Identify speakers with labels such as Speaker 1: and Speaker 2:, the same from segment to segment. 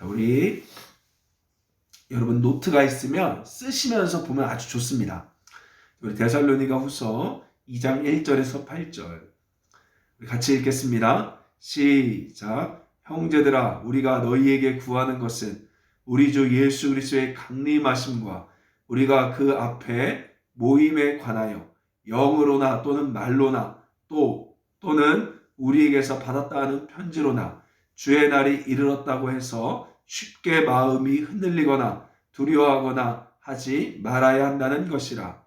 Speaker 1: 자, 우리 여러분 노트가 있으면 쓰시면서 보면 아주 좋습니다. 우리 데살로니가 후서 2장 1절에서 8절 우리 같이 읽겠습니다. 시작. 형제들아, 우리가 너희에게 구하는 것은 우리 주 예수 그리스도의 강림하심과 우리가 그 앞에 모임에 관하여 영으로나 또는 말로나 또는 우리에게서 받았다 하는 편지로나 주의 날이 이르렀다고 해서 쉽게 마음이 흔들리거나 두려워하거나 하지 말아야 한다는 것이라.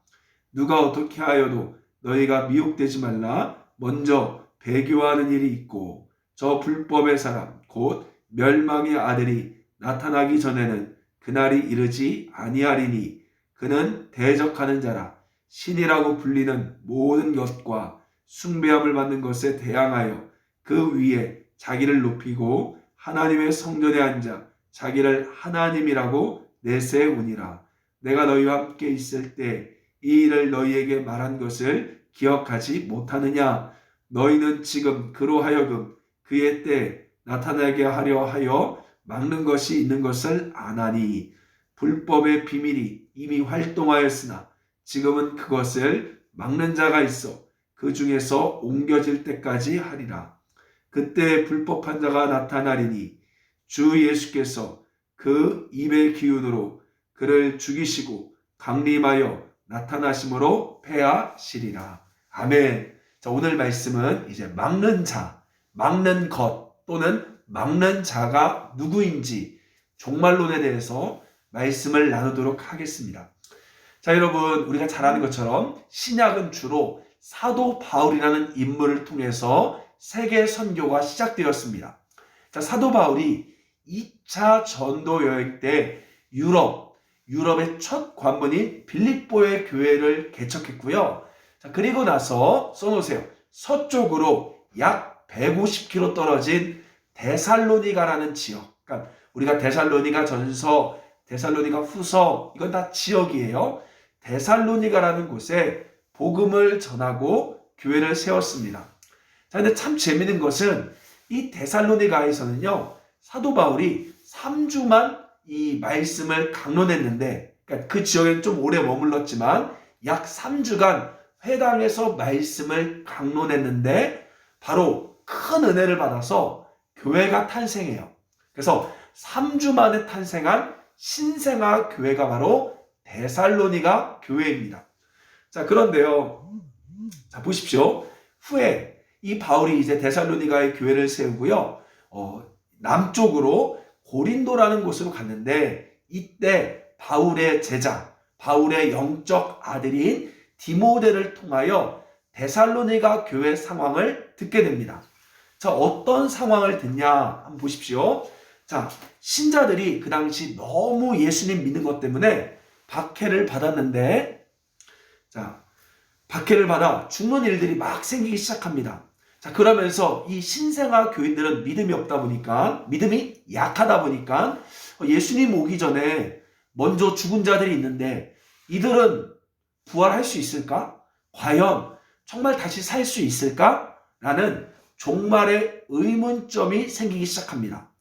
Speaker 1: 누가 어떻게 하여도 너희가 미혹되지 말라. 먼저 배교하는 일이 있고 저 불법의 사람 곧 멸망의 아들이 나타나기 전에는 그날이 이르지 아니하리니 그는 대적하는 자라. 신이라고 불리는 모든 것과 숭배함을 받는 것에 대항하여 그 위에 자기를 높이고 하나님의 성전에 앉아 자기를 하나님이라고 내세우니라. 내가 너희와 함께 있을 때 이 일을 너희에게 말한 것을 기억하지 못하느냐? 너희는 지금 그로 하여금 그의 때 나타나게 하려 하여 막는 것이 있는 것을 아나니 불법의 비밀이 이미 활동하였으나 지금은 그것을 막는 자가 있어 그 중에서 옮겨질 때까지 하리라. 그때 불법한 자가 나타나리니 주 예수께서 그 입의 기운으로 그를 죽이시고 강림하여 나타나심으로 패하시리라. 아멘. 자, 오늘 말씀은 이제 막는 자, 막는 것 또는 막는 자가 누구인지 종말론에 대해서 말씀을 나누도록 하겠습니다. 자, 여러분, 우리가 잘 아는 것처럼 신약은 주로 사도 바울이라는 인물을 통해서 세계 선교가 시작되었습니다. 자, 사도 바울이 2차 전도 여행 때 유럽의 첫 관문인 빌립보의 교회를 개척했고요. 자, 그리고 나서 써놓으세요. 서쪽으로 약 150km 떨어진 데살로니가라는 지역. 그러니까 우리가 데살로니가 전서, 데살로니가 후서 이건 다 지역이에요. 데살로니가라는 곳에 복음을 전하고 교회를 세웠습니다. 자, 근데 참 재미있는 것은 이 데살로니가에서는요, 사도 바울이 3주만 이 말씀을 강론했는데, 그러니까 그 지역에는 좀 오래 머물렀지만 약 3주간 회당에서 말씀을 강론했는데 바로 큰 은혜를 받아서 교회가 탄생해요. 그래서 3주 만에 탄생한 신생아 교회가 바로 데살로니가 교회입니다. 자, 그런데요, 자, 보십시오. 후에 이 바울이 이제 데살로니가의 교회를 세우고요, 남쪽으로 고린도라는 곳으로 갔는데 이때 바울의 제자, 바울의 영적 아들인 디모데를 통하여 데살로니가 교회 상황을 듣게 됩니다. 자, 어떤 상황을 듣냐 한번 보십시오. 자, 신자들이 그 당시 너무 예수님 믿는 것 때문에 박해를 받았는데, 자, 박해를 받아 죽는 일들이 막 생기기 시작합니다. 자, 그러면서 이 신생아 교인들은 믿음이 없다 보니까, 믿음이 약하다 보니까 예수님 오기 전에 먼저 죽은 자들이 있는데 이들은 부활할 수 있을까? 과연 정말 다시 살 수 있을까? 라는 종말의 의문점이 생기기 시작합니다.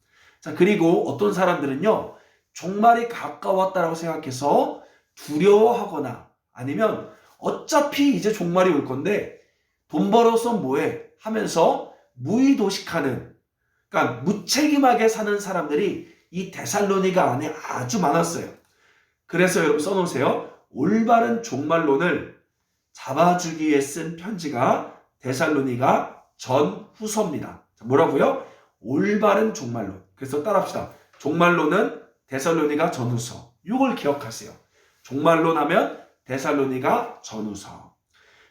Speaker 1: 자, 그리고 어떤 사람들은요, 종말이 가까웠다라고 생각해서 두려워하거나 아니면 어차피 이제 종말이 올 건데 돈 벌어서 뭐해? 하면서 무의도식하는, 그러니까 무책임하게 사는 사람들이 이 데살로니가 안에 아주 많았어요. 그래서 여러분 써놓으세요. 올바른 종말론을 잡아주기 위해 쓴 편지가 데살로니가 전후서입니다. 뭐라고요? 올바른 종말론. 그래서 따라합시다. 종말론은 데살로니가 전후서. 이걸 기억하세요. 종말론 하면 데살로니가 전후서.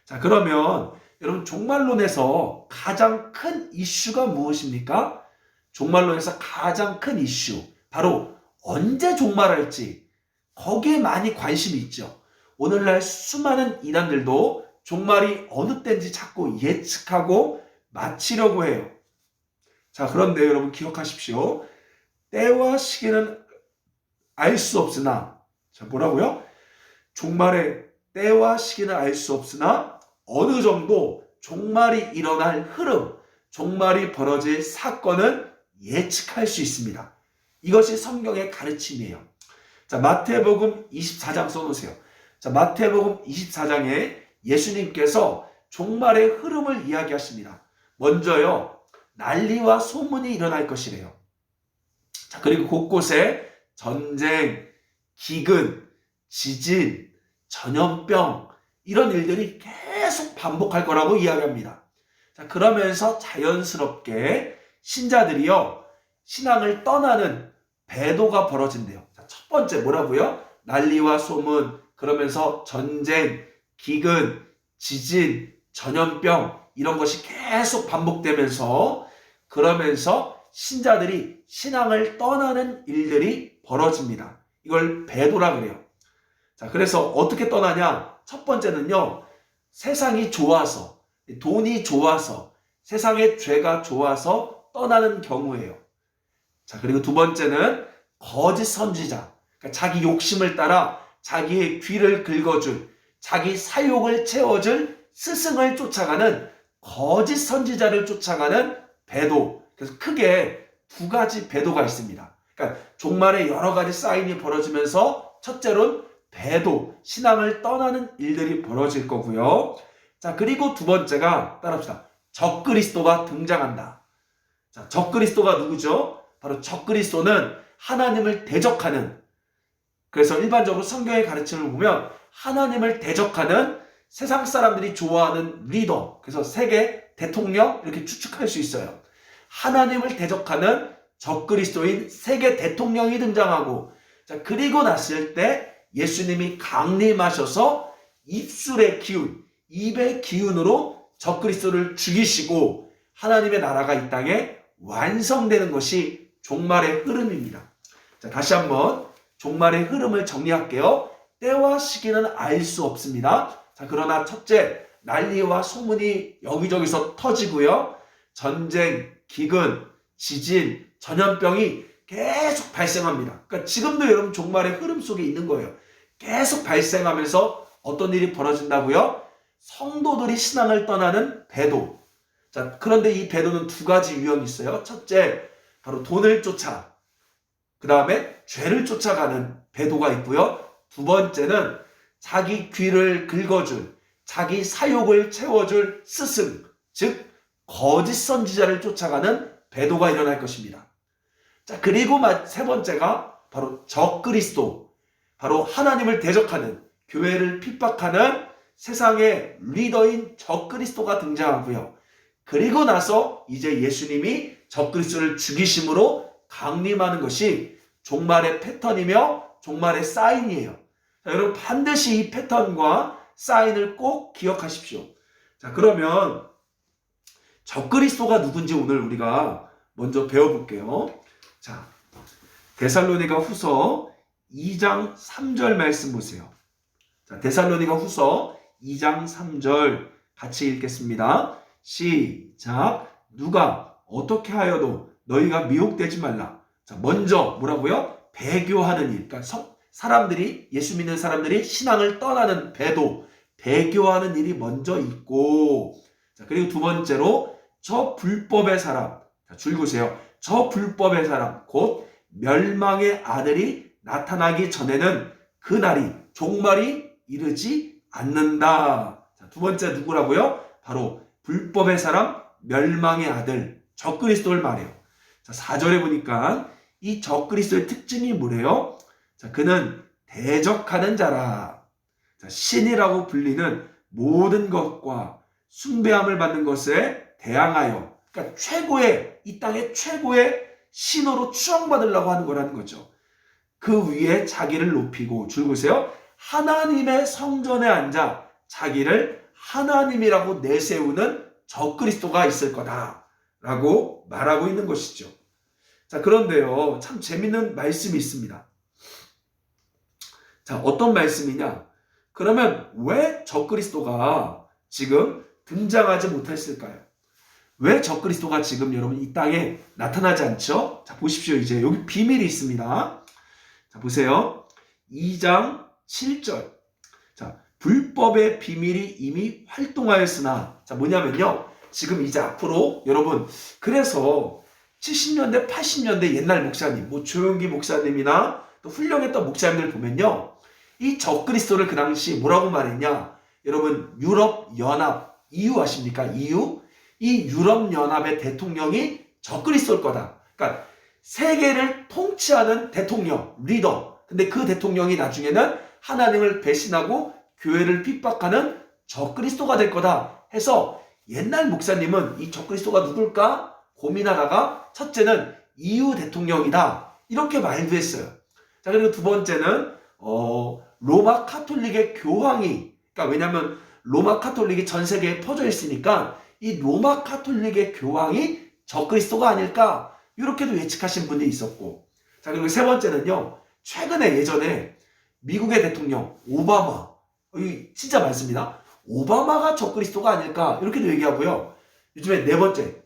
Speaker 1: 자, 그러면 여러분 종말론에서 가장 큰 이슈가 무엇입니까? 종말론에서 가장 큰 이슈, 바로 언제 종말할지, 거기에 많이 관심이 있죠. 오늘날 수많은 이단들도 종말이 어느 때인지 자꾸 예측하고 마치려고 해요. 자, 그런데 여러분 기억하십시오. 때와 시기는 알 수 없으나, 자, 뭐라고요? 종말의 때와 시기는 알 수 없으나 어느 정도 종말이 일어날 흐름, 종말이 벌어질 사건은 예측할 수 있습니다. 이것이 성경의 가르침이에요. 자, 마태복음 24장 써놓으세요. 자, 마태복음 24장에 예수님께서 종말의 흐름을 이야기하십니다. 먼저요, 난리와 소문이 일어날 것이래요. 자, 그리고 곳곳에 전쟁, 기근, 지진, 전염병 이런 일들이 계속 반복할 거라고 이야기합니다. 자, 그러면서 자연스럽게 신자들이요, 신앙을 떠나는 배도가 벌어진대요. 자, 첫 번째 뭐라고요? 난리와 소문, 그러면서 전쟁, 기근, 지진, 전염병 이런 것이 계속 반복되면서 그러면서 신자들이 신앙을 떠나는 일들이 벌어집니다. 이걸 배도라 그래요. 자, 그래서 어떻게 떠나냐? 첫 번째는요, 세상이 좋아서, 돈이 좋아서, 세상의 죄가 좋아서 떠나는 경우예요. 자, 그리고 두 번째는 거짓 선지자. 그러니까 자기 욕심을 따라 자기의 귀를 긁어줄, 자기 사욕을 채워줄 스승을 쫓아가는 거짓 선지자를 쫓아가는 배도. 그래서 크게 두 가지 배도가 있습니다. 그러니까 종말에 여러 가지 사인이 벌어지면서 첫째로는 배도, 신앙을 떠나는 일들이 벌어질 거고요. 자, 그리고 두 번째가 따라합시다. 적그리스도가 등장한다. 자, 적그리스도가 누구죠? 바로 적그리스도는 하나님을 대적하는, 그래서 일반적으로 성경의 가르침을 보면 하나님을 대적하는 세상 사람들이 좋아하는 리더, 그래서 세계 대통령 이렇게 추측할 수 있어요. 하나님을 대적하는 적그리스도인 세계 대통령이 등장하고, 자, 그리고 났을 때 예수님이 강림하셔서 입술의 기운, 입의 기운으로 적그리스도를 죽이시고 하나님의 나라가 이 땅에 완성되는 것이 종말의 흐름입니다. 자, 다시 한번 종말의 흐름을 정리할게요. 때와 시기는 알 수 없습니다. 자, 그러나 첫째, 난리와 소문이 여기저기서 터지고요. 전쟁, 기근, 지진, 전염병이 계속 발생합니다. 그러니까 지금도 여러분 종말의 흐름 속에 있는 거예요. 계속 발생하면서 어떤 일이 벌어진다고요? 성도들이 신앙을 떠나는 배도. 자, 그런데 이 배도는 두 가지 유형이 있어요. 첫째, 바로 돈을 쫓아, 그 다음에 죄를 쫓아가는 배도가 있고요. 두 번째는 자기 귀를 긁어줄, 자기 사욕을 채워줄 스승, 즉 거짓 선지자를 쫓아가는 배도가 일어날 것입니다. 자, 그리고 세 번째가 바로 적그리스도, 바로 하나님을 대적하는, 교회를 핍박하는 세상의 리더인 적그리스도가 등장하고요. 그리고 나서 이제 예수님이 적그리스도를 죽이심으로 강림하는 것이 종말의 패턴이며 종말의 사인이에요. 자, 여러분 반드시 이 패턴과 사인을 꼭 기억하십시오. 자, 그러면 적그리스도가 누군지 오늘 우리가 먼저 배워볼게요. 자, 데살로니가 후서 2장 3절 말씀 보세요. 자, 데살로니가 후서 2장 3절 같이 읽겠습니다. 시작. 누가 어떻게 하여도 너희가 미혹되지 말라. 자, 먼저 뭐라고요? 배교하는 일. 그러니까 사람들이, 예수 믿는 사람들이 신앙을 떠나는 배도, 배교하는 일이 먼저 있고, 자, 그리고 두 번째로 저 불법의 사람. 자, 줄 보세요. 저 불법의 사람, 곧 멸망의 아들이 나타나기 전에는 그 날이, 종말이 이르지 않는다. 자, 두 번째 누구라고요? 바로 불법의 사람, 멸망의 아들, 적그리스도를 말해요. 자, 4절에 보니까 이 적그리스도의 특징이 뭐래요? 자, 그는 대적하는 자라. 자, 신이라고 불리는 모든 것과 숭배함을 받는 것에 대항하여, 그러니까 최고의, 이 땅의 최고의 신으로 추앙받으려고 하는 거라는 거죠. 그 위에 자기를 높이고, 줄 보세요. 하나님의 성전에 앉아 자기를 하나님이라고 내세우는 적그리스도가 있을 거다라고 말하고 있는 것이죠. 자, 그런데요, 참 재밌는 말씀이 있습니다. 자, 어떤 말씀이냐? 그러면 왜 적그리스도가 지금 등장하지 못했을까요? 왜 적그리스도가 지금 여러분 이 땅에 나타나지 않죠? 자, 보십시오. 이제 여기 비밀이 있습니다. 자, 보세요. 2장 7절. 자, 불법의 비밀이 이미 활동하였으나, 자, 뭐냐면요. 지금 이제 앞으로 여러분, 그래서 70년대, 80년대 옛날 목사님, 뭐 조용기 목사님이나 또 훌륭했던 목사님들 보면요. 이 적그리스도를 그 당시 뭐라고 말했냐? 여러분, 유럽연합, EU 아십니까? EU? 이 유럽연합의 대통령이 적그리스도일 거다. 그러니까 세계를 통치하는 대통령, 리더. 근데 그 대통령이 나중에는 하나님을 배신하고 교회를 핍박하는 적그리스도가 될 거다 해서 옛날 목사님은 이 적그리스도가 누굴까 고민하다가 첫째는 EU 대통령이다 이렇게 말도 했어요. 자, 그리고 두 번째는 로마 카톨릭의 교황이, 그러니까 왜냐하면 로마 카톨릭이 전 세계에 퍼져 있으니까 이 로마 카톨릭의 교황이 적그리스도가 아닐까 이렇게도 예측하신 분이 있었고, 자, 그리고 세 번째는요, 최근에 예전에 미국의 대통령 오바마, 이 진짜 많습니다. 오바마가 적그리스도가 아닐까 이렇게도 얘기하고요. 요즘에 네 번째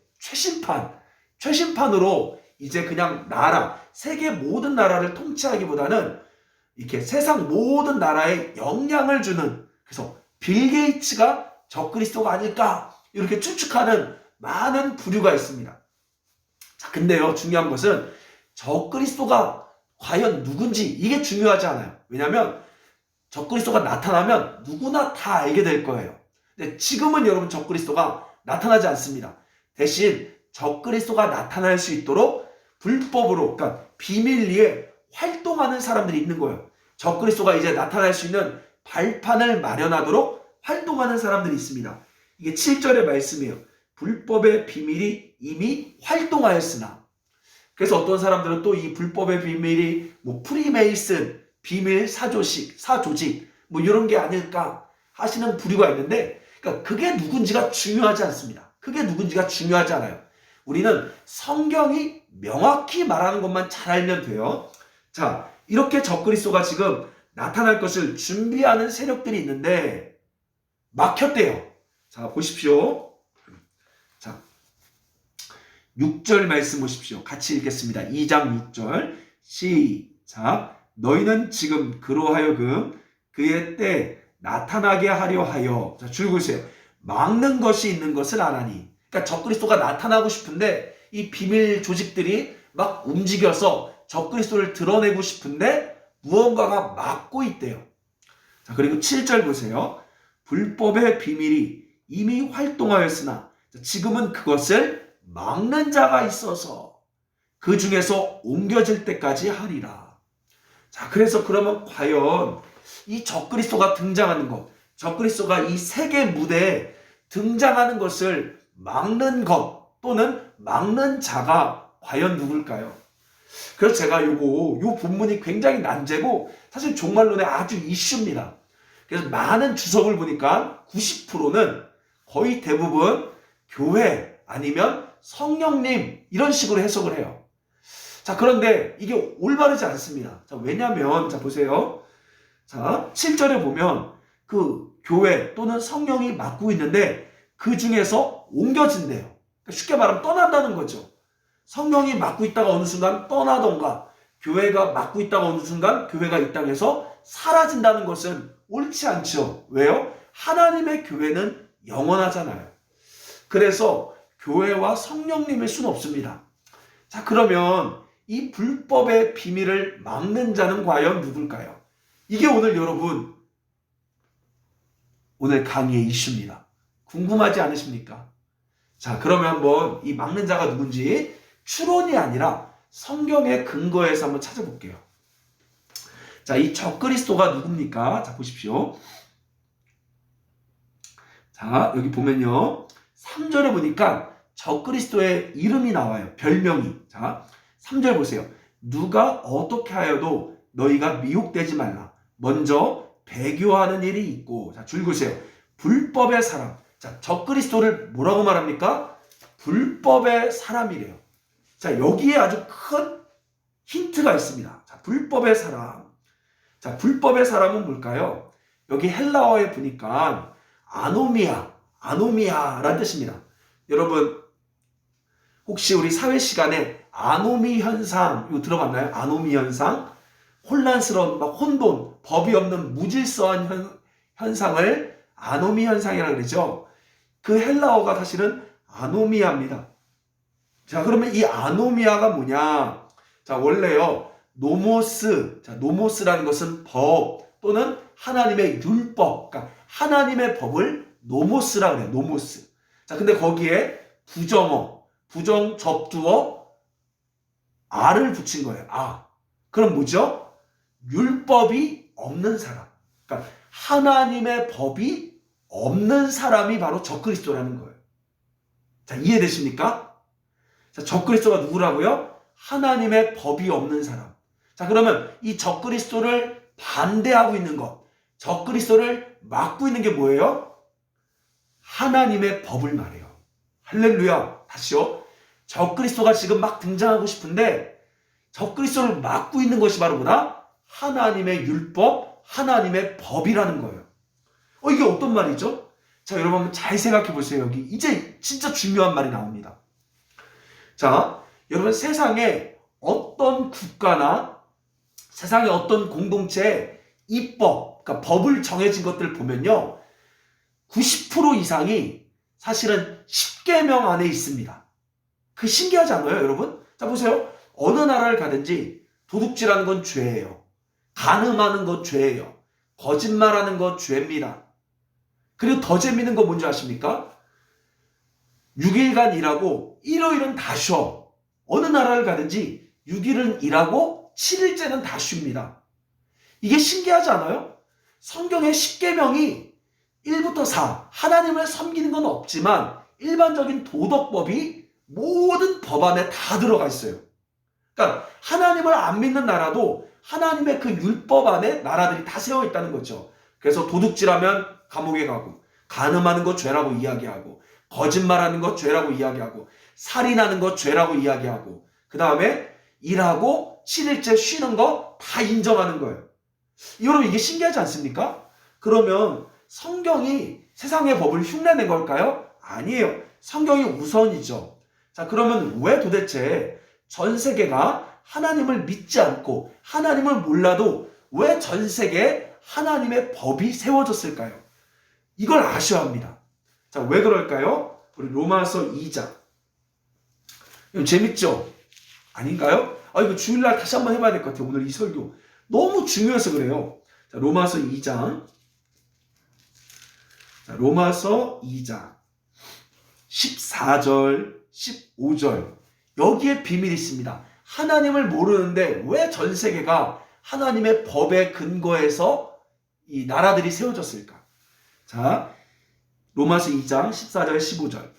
Speaker 1: 최신판으로 이제 그냥 나라, 세계 모든 나라를 통치하기보다는 이렇게 세상 모든 나라에 영향을 주는, 그래서 빌 게이츠가 적그리스도가 아닐까 이렇게 추측하는 많은 부류가 있습니다. 자, 근데요, 중요한 것은 적그리스도가 과연 누군지 이게 중요하지 않아요. 왜냐하면 적그리스도가 나타나면 누구나 다 알게 될 거예요. 근데 지금은 여러분 적그리스도가 나타나지 않습니다. 대신 적그리스도가 나타날 수 있도록 불법으로, 그러니까 비밀리에 활동하는 사람들이 있는 거예요. 적그리스도가 이제 나타날 수 있는 발판을 마련하도록 활동하는 사람들이 있습니다. 이게 7절의 말씀이에요. 불법의 비밀이 이미 활동하였으나. 그래서 어떤 사람들은 또 이 불법의 비밀이 뭐 프리메이슨, 비밀 사조직 뭐 이런 게 아닐까 하시는 부류가 있는데, 그러니까 그게 누군지가 중요하지 않습니다. 그게 누군지가 중요하지 않아요. 우리는 성경이 명확히 말하는 것만 잘 알면 돼요. 자, 이렇게 적그리스도가 지금 나타날 것을 준비하는 세력들이 있는데 막혔대요. 자, 보십시오. 자, 6절 말씀 보십시오. 같이 읽겠습니다. 2장 6절 시작. 너희는 지금 그로 하여금 그의 때 나타나게 하려 하여, 자, 줄 보세요. 막는 것이 있는 것을 아나니. 그러니까 적그리스도가 나타나고 싶은데 이 비밀 조직들이 막 움직여서 적그리스도를 드러내고 싶은데 무언가가 막고 있대요. 자, 그리고 7절 보세요. 불법의 비밀이 이미 활동하였으나 지금은 그것을 막는 자가 있어서 그 중에서 옮겨질 때까지 하리라. 자, 그래서 그러면 과연 이 적그리스도가 등장하는 것, 적그리스도가 이 세계 무대에 등장하는 것을 막는 것 또는 막는 자가 과연 누굴까요? 그래서 제가 요 본문이 굉장히 난제고 사실 종말론의 아주 이슈입니다. 그래서 많은 주석을 보니까 90%는 거의 대부분 교회 아니면 성령님 이런 식으로 해석을 해요. 자, 그런데 이게 올바르지 않습니다. 자, 왜냐면, 자, 보세요. 자, 7절에 보면 그 교회 또는 성령이 맡고 있는데 그 중에서 옮겨진대요. 그러니까 쉽게 말하면 떠난다는 거죠. 성령이 맡고 있다가 어느 순간 떠나던가 교회가 맡고 있다가 어느 순간 교회가 이 땅에서 사라진다는 것은 옳지 않죠. 왜요? 하나님의 교회는 영원하잖아요. 그래서 교회와 성령님일 수는 없습니다. 자, 그러면 이 불법의 비밀을 막는 자는 과연 누굴까요? 이게 오늘 여러분 오늘 강의의 이슈입니다. 궁금하지 않으십니까? 자, 그러면 한번 이 막는 자가 누군지 추론이 아니라 성경의 근거에서 한번 찾아볼게요. 자, 이 적그리스도가 누굽니까? 자, 보십시오. 자, 여기 보면요. 3절에 보니까 적그리스도의 이름이 나와요. 별명이. 자, 3절 보세요. 누가 어떻게 하여도 너희가 미혹되지 말라. 먼저 배교하는 일이 있고. 자, 줄 보세요. 불법의 사람. 자, 적그리스도를 뭐라고 말합니까? 불법의 사람이래요. 자, 여기에 아주 큰 힌트가 있습니다. 자, 불법의 사람. 자, 불법의 사람은 뭘까요? 여기 헬라어에 보니까 아노미아라는 뜻입니다. 여러분, 혹시 우리 사회 시간에 아노미 현상 이거 들어봤나요? 아노미 현상? 혼란스러운 막 혼돈, 법이 없는 무질서한 현상을 아노미 현상이라고 그러죠. 그 헬라어가 사실은 아노미아입니다. 자, 그러면 이 아노미아가 뭐냐? 자, 원래요, 노모스. 자, 노모스라는 것은 법 또는 하나님의 율법. 그러니까 하나님의 법을 노모스라 그래요. 노모스. 자, 근데 거기에 부정어, 부정 접두어 아를 붙인 거예요. 아. 그럼 뭐죠? 율법이 없는 사람. 그러니까 하나님의 법이 없는 사람이 바로 적그리스도라는 거예요. 자, 이해되십니까? 자, 적그리스도가 누구라고요? 하나님의 법이 없는 사람. 자, 그러면 이 적그리스도를 반대하고 있는 것, 적그리스도를 막고 있는 게 뭐예요? 하나님의 법을 말해요. 할렐루야. 다시요. 적그리스도가 지금 막 등장하고 싶은데 적그리스도를 막고 있는 것이 바로 뭐다? 하나님의 율법, 하나님의 법이라는 거예요. 이게 어떤 말이죠? 자, 여러분 한번 잘 생각해 보세요. 여기 이제 진짜 중요한 말이 나옵니다. 자, 여러분 세상에 어떤 국가나 세상에 어떤 공동체의 입법, 그러니까 법을 정해진 것들을 보면요, 90% 이상이 사실은 10계명 안에 있습니다. 그 신기하지 않아요, 여러분? 자, 보세요. 어느 나라를 가든지 도둑질하는 건 죄예요. 간음하는 건 죄예요. 거짓말하는 건 죄입니다. 그리고 더 재밌는 거 뭔지 아십니까? 6일간 일하고 일요일은 다 쉬어. 어느 나라를 가든지 6일은 일하고 7일째는 다 쉽니다. 이게 신기하지 않아요? 성경의 10계명이 1부터 4, 하나님을 섬기는 건 없지만 일반적인 도덕법이 모든 법 안에 다 들어가 있어요. 그러니까 하나님을 안 믿는 나라도 하나님의 그 율법 안에 나라들이 다 세워 있다는 거죠. 그래서 도둑질하면 감옥에 가고, 간음하는 거 죄라고 이야기하고, 거짓말하는 거 죄라고 이야기하고, 살인하는 거 죄라고 이야기하고, 그 다음에 일하고 7일째 쉬는 거 다 인정하는 거예요. 여러분 이게 신기하지 않습니까? 그러면 성경이 세상의 법을 흉내낸 걸까요? 아니에요. 성경이 우선이죠. 자, 그러면 왜 도대체 전 세계가 하나님을 믿지 않고 하나님을 몰라도 왜 전 세계에 하나님의 법이 세워졌을까요? 이걸 아셔야 합니다. 자, 왜 그럴까요? 우리 로마서 2장. 이거 재밌죠? 아닌가요? 이거 주일날 다시 한번 해봐야 될 것 같아요. 오늘 이 설교. 너무 중요해서 그래요. 자, 로마서 2장. 자, 로마서 2장. 14절, 15절. 여기에 비밀이 있습니다. 하나님을 모르는데 왜 전 세계가 하나님의 법에 근거해서 이 나라들이 세워졌을까? 자, 로마서 2장 14절, 15절.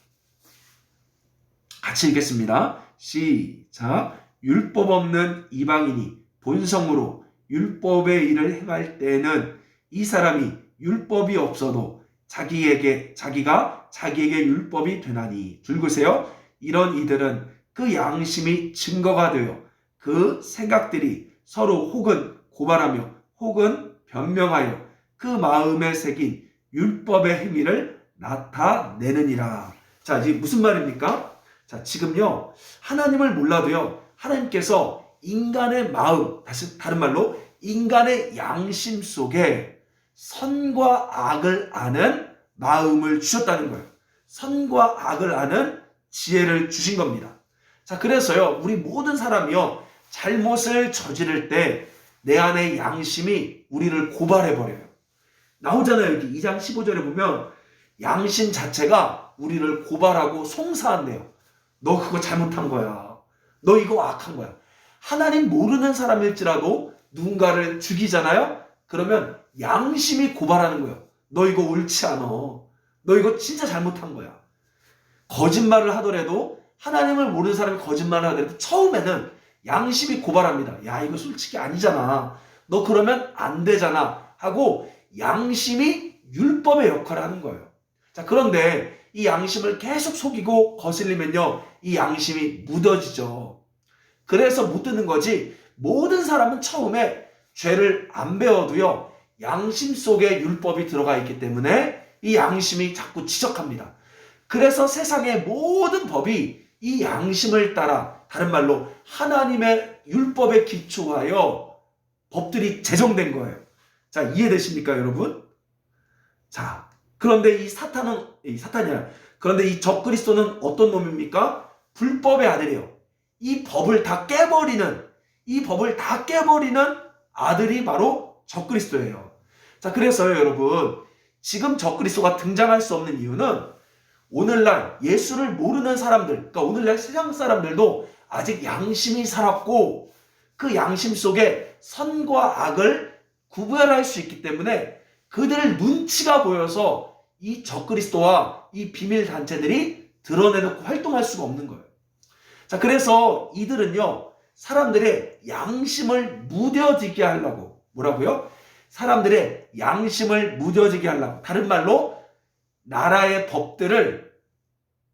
Speaker 1: 같이 읽겠습니다. 시작. 율법 없는 이방인이 본성으로 율법의 일을 행할 때는 이 사람이 율법이 없어도 자기가 자기에게 율법이 되나니. 줄그세요. 이런 이들은 그 양심이 증거가 되어 그 생각들이 서로 혹은 고발하며 혹은 변명하여 그 마음에 새긴 율법의 행위를 나타내느니라. 자, 이제 무슨 말입니까? 자, 지금요, 하나님을 몰라도요, 하나님께서 인간의 마음, 다른 말로 인간의 양심 속에 선과 악을 아는 마음을 주셨다는 거예요. 선과 악을 아는 지혜를 주신 겁니다. 자, 그래서요, 우리 모든 사람이요, 잘못을 저지를 때 내 안의 양심이 우리를 고발해버려요. 나오잖아요. 여기 2장 15절에 보면 양심 자체가 우리를 고발하고 송사한대요. 너 그거 잘못한 거야. 너 이거 악한 거야. 하나님 모르는 사람일지라도 누군가를 죽이잖아요. 그러면 양심이 고발하는 거예요. 너 이거 옳지 않아. 너 이거 진짜 잘못한 거야. 거짓말을 하더라도, 하나님을 모르는 사람이 거짓말을 하더라도 처음에는 양심이 고발합니다. 야, 이거 솔직히 아니잖아. 너 그러면 안 되잖아 하고 양심이 율법의 역할을 하는 거예요. 자, 그런데 이 양심을 계속 속이고 거슬리면요, 이 양심이 묻어지죠. 그래서 못 듣는 거지. 모든 사람은 처음에 죄를 안 배워도요, 양심 속에 율법이 들어가 있기 때문에 이 양심이 자꾸 지적합니다. 그래서 세상의 모든 법이 이 양심을 따라, 다른 말로 하나님의 율법에 기초하여 법들이 제정된 거예요. 자, 이해되십니까, 여러분? 자, 그런데 그런데 이 적그리스도는 어떤 놈입니까? 불법의 아들이에요. 이 법을 다 깨버리는 아들이 바로 적그리스도예요. 자, 그래서요, 여러분, 지금 적그리스도가 등장할 수 없는 이유는 오늘날 예수를 모르는 사람들, 그러니까 오늘날 세상 사람들도 아직 양심이 살았고 그 양심 속에 선과 악을 구별할 수 있기 때문에 그들의 눈치가 보여서 이 적그리스도와 이 비밀 단체들이 드러내놓고 활동할 수가 없는 거예요. 자, 그래서 이들은요, 사람들의 양심을 무뎌지게 하려고, 뭐라고요? 사람들의 양심을 무뎌지게 하려고, 다른 말로 나라의 법들을,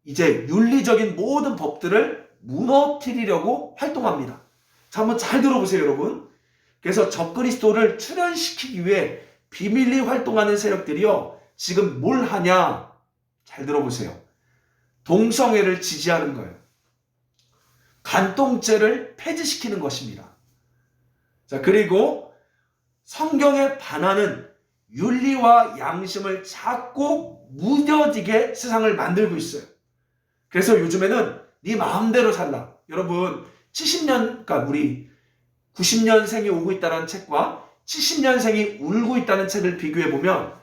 Speaker 1: 이제 윤리적인 모든 법들을 무너뜨리려고 활동합니다. 자, 한번 잘 들어보세요, 여러분. 그래서 적그리스도를 출현시키기 위해 비밀리 활동하는 세력들이요, 지금 뭘 하냐? 잘 들어보세요. 동성애를 지지하는 거예요. 간통죄를 폐지시키는 것입니다. 자, 그리고 성경에 반하는 윤리와 양심을 자꾸 무뎌지게 세상을 만들고 있어요. 그래서 요즘에는 네 마음대로 살라. 여러분, 70년, 그러니까 우리 90년생이 오고 있다는 책과 70년생이 울고 있다는 책을 비교해보면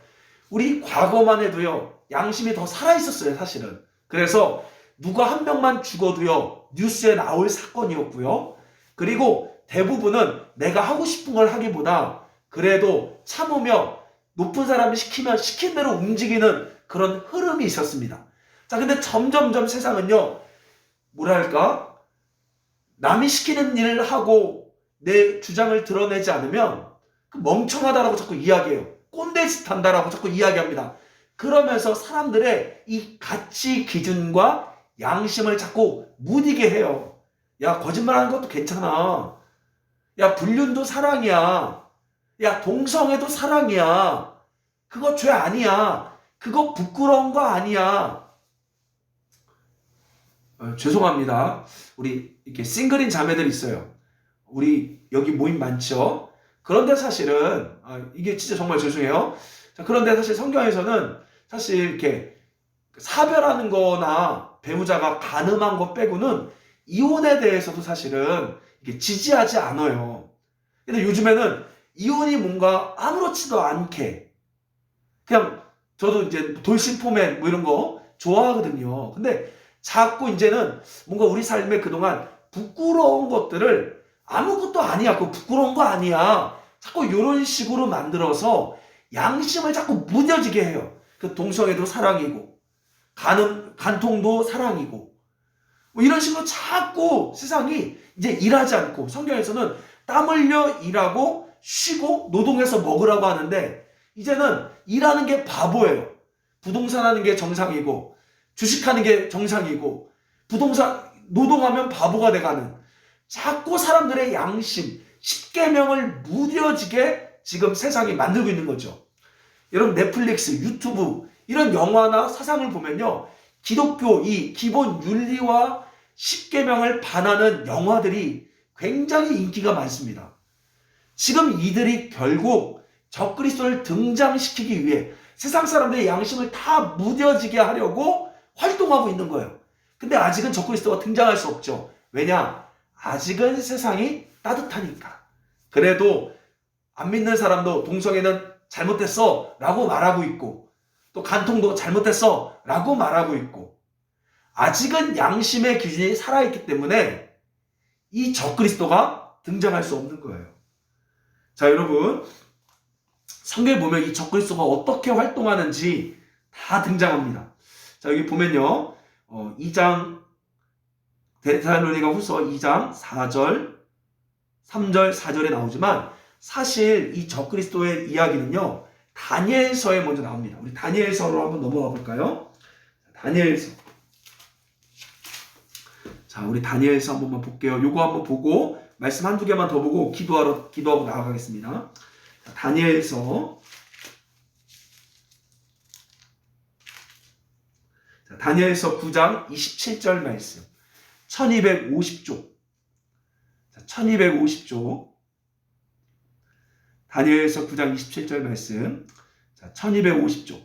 Speaker 1: 우리 과거만 해도요, 양심이 더 살아있었어요, 사실은. 그래서 누가 한 명만 죽어도요, 뉴스에 나올 사건이었고요. 그리고 대부분은 내가 하고 싶은 걸 하기보다 그래도 참으며 높은 사람이 시키면 시킨 대로 움직이는 그런 흐름이 있었습니다. 자, 근데 점점점 세상은요, 뭐랄까, 남이 시키는 일을 하고 내 주장을 드러내지 않으면 멍청하다라고 자꾸 이야기해요. 꼰대짓 한다라고 자꾸 이야기합니다. 그러면서 사람들의 이 가치 기준과 양심을 자꾸 무디게 해요. 야, 거짓말하는 것도 괜찮아. 야, 불륜도 사랑이야. 야, 동성애도 사랑이야. 그거 죄 아니야. 그거 부끄러운 거 아니야. 죄송합니다. 우리 이렇게 싱글인 자매들 있어요. 우리 여기 모임 많죠? 그런데 사실은 이게 진짜 정말 죄송해요. 자, 그런데 사실 성경에서는 사실 이렇게 사별하는 거나 배우자가 간음한 거 빼고는 이혼에 대해서도 사실은 이게 지지하지 않아요. 근데 요즘에는 이혼이 뭔가 아무렇지도 않게, 그냥 저도 이제 돌싱포맨 뭐 이런 거 좋아하거든요. 근데 자꾸 이제는 뭔가 우리 삶에 그동안 부끄러운 것들을 아무것도 아니야, 그거 부끄러운 거 아니야, 자꾸 이런 식으로 만들어서 양심을 자꾸 무뎌지게 해요. 그 동성애도 사랑이고 간통도 사랑이고 뭐 이런 식으로 자꾸 세상이 이제 일하지 않고, 성경에서는 땀 흘려 일하고 쉬고 노동해서 먹으라고 하는데 이제는 일하는 게 바보예요. 부동산 하는 게 정상이고 주식하는 게 정상이고 부동산 노동하면 바보가 돼가는, 자꾸 사람들의 양심, 십계명을 무뎌지게 지금 세상이 만들고 있는 거죠. 여러분, 넷플릭스, 유튜브 이런 영화나 사상을 보면요, 기독교 이 기본 윤리와 십계명을 반하는 영화들이 굉장히 인기가 많습니다. 지금 이들이 결국 적그리스도를 등장시키기 위해 세상 사람들의 양심을 다 무뎌지게 하려고 활동하고 있는 거예요. 근데 아직은 적그리스도가 등장할 수 없죠. 왜냐? 아직은 세상이 따뜻하니까. 그래도 안 믿는 사람도 동성애는 잘못됐어 라고 말하고 있고, 또 간통도 잘못됐어 라고 말하고 있고, 아직은 양심의 기준이 살아있기 때문에 이 적그리스도가 등장할 수 없는 거예요. 자, 여러분, 성경에 보면 이 적그리스도가 어떻게 활동하는지 다 등장합니다. 자, 여기 보면요, 2장 데살로니가 후서 2장 4절, 3절, 4절에 나오지만 사실 이 적그리스도의 이야기는요, 다니엘서에 먼저 나옵니다. 우리 다니엘서로 한번 넘어가 볼까요? 다니엘서. 자, 우리 다니엘서 한 번만 볼게요. 요거 한번 보고 말씀 한두 개만 더 보고 기도하고 나아가겠습니다. 자, 다니엘서. 자, 다니엘서 9장 27절 말씀. 1250조. 자, 1250조. 다니엘서 9장 27절 말씀. 자, 1250조.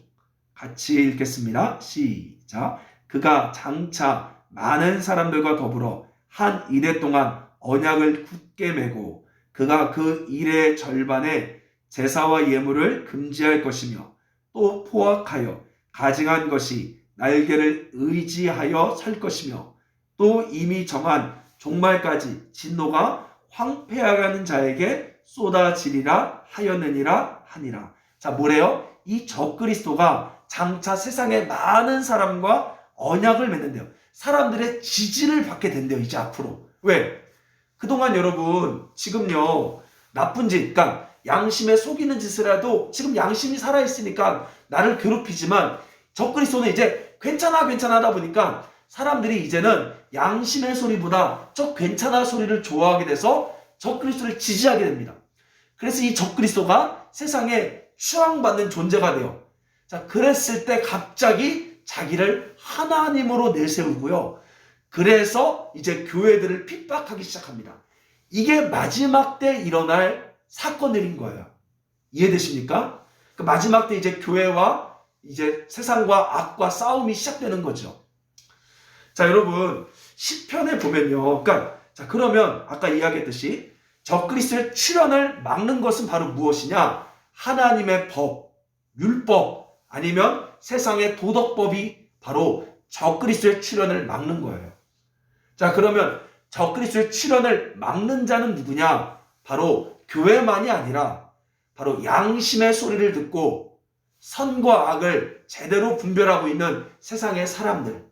Speaker 1: 같이 읽겠습니다. 시작. 그가 장차 많은 사람들과 더불어 한 이레 동안 언약을 굳게 매고 그가 그 일의 절반에 제사와 예물을 금지할 것이며 또 포악하여 가증한 것이 날개를 의지하여 설 것이며 또 이미 정한 종말까지 진노가 황폐하가는 자에게 쏟아지리라 하였느니라 하니라. 자, 뭐래요? 이 적그리스도가 장차 세상의 많은 사람과 언약을 맺는데요. 사람들의 지지를 받게 된대요, 이제 앞으로. 왜? 그동안 여러분, 지금요, 나쁜 짓, 그러니까 양심에 속이는 짓을 해도 지금 양심이 살아있으니까 나를 괴롭히지만 적그리스도는 이제 괜찮아 하다 보니까 사람들이 이제는 양심의 소리보다 저 괜찮아 소리를 좋아하게 돼서 적그리스도를 지지하게 됩니다. 그래서 이 적그리스도가 세상에 추앙받는 존재가 돼요. 자, 그랬을 때 갑자기 자기를 하나님으로 내세우고요. 그래서 이제 교회들을 핍박하기 시작합니다. 이게 마지막 때 일어날 사건들인 거예요. 이해되십니까? 그 마지막 때 이제 교회와 이제 세상과 악과 싸움이 시작되는 거죠. 자, 여러분, 시편에 보면요. 자, 그러면 아까 이야기했듯이 적그리스도의 출현을 막는 것은 바로 무엇이냐? 하나님의 법, 율법, 아니면 세상의 도덕법이 바로 적그리스도의 출현을 막는 거예요. 자, 그러면 적그리스도의 출현을 막는 자는 누구냐? 바로 교회만이 아니라 바로 양심의 소리를 듣고 선과 악을 제대로 분별하고 있는 세상의 사람들.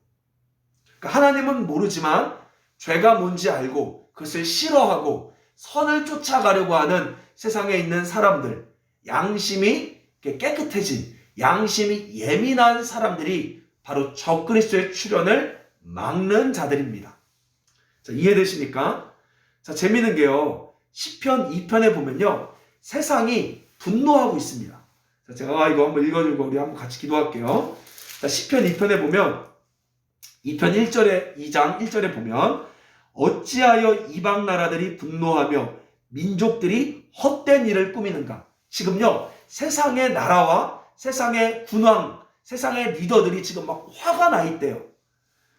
Speaker 1: 그러니까 하나님은 모르지만 죄가 뭔지 알고 그것을 싫어하고 선을 쫓아가려고 하는 세상에 있는 사람들, 양심이 깨끗해진, 양심이 예민한 사람들이 바로 적그리스도의 출현을 막는 자들입니다. 자, 이해되십니까? 자, 재미있는 게요. 시편 2편에 보면요. 세상이 분노하고 있습니다. 자, 제가 이거 한번 읽어주고 우리 한번 같이 기도할게요. 자, 시편 2편에 보면 2편 2장 1절에 보면 어찌하여 이방 나라들이 분노하며 민족들이 헛된 일을 꾸미는가. 지금요. 세상의 나라와 세상의 군왕, 세상의 리더들이 지금 막 화가 나 있대요.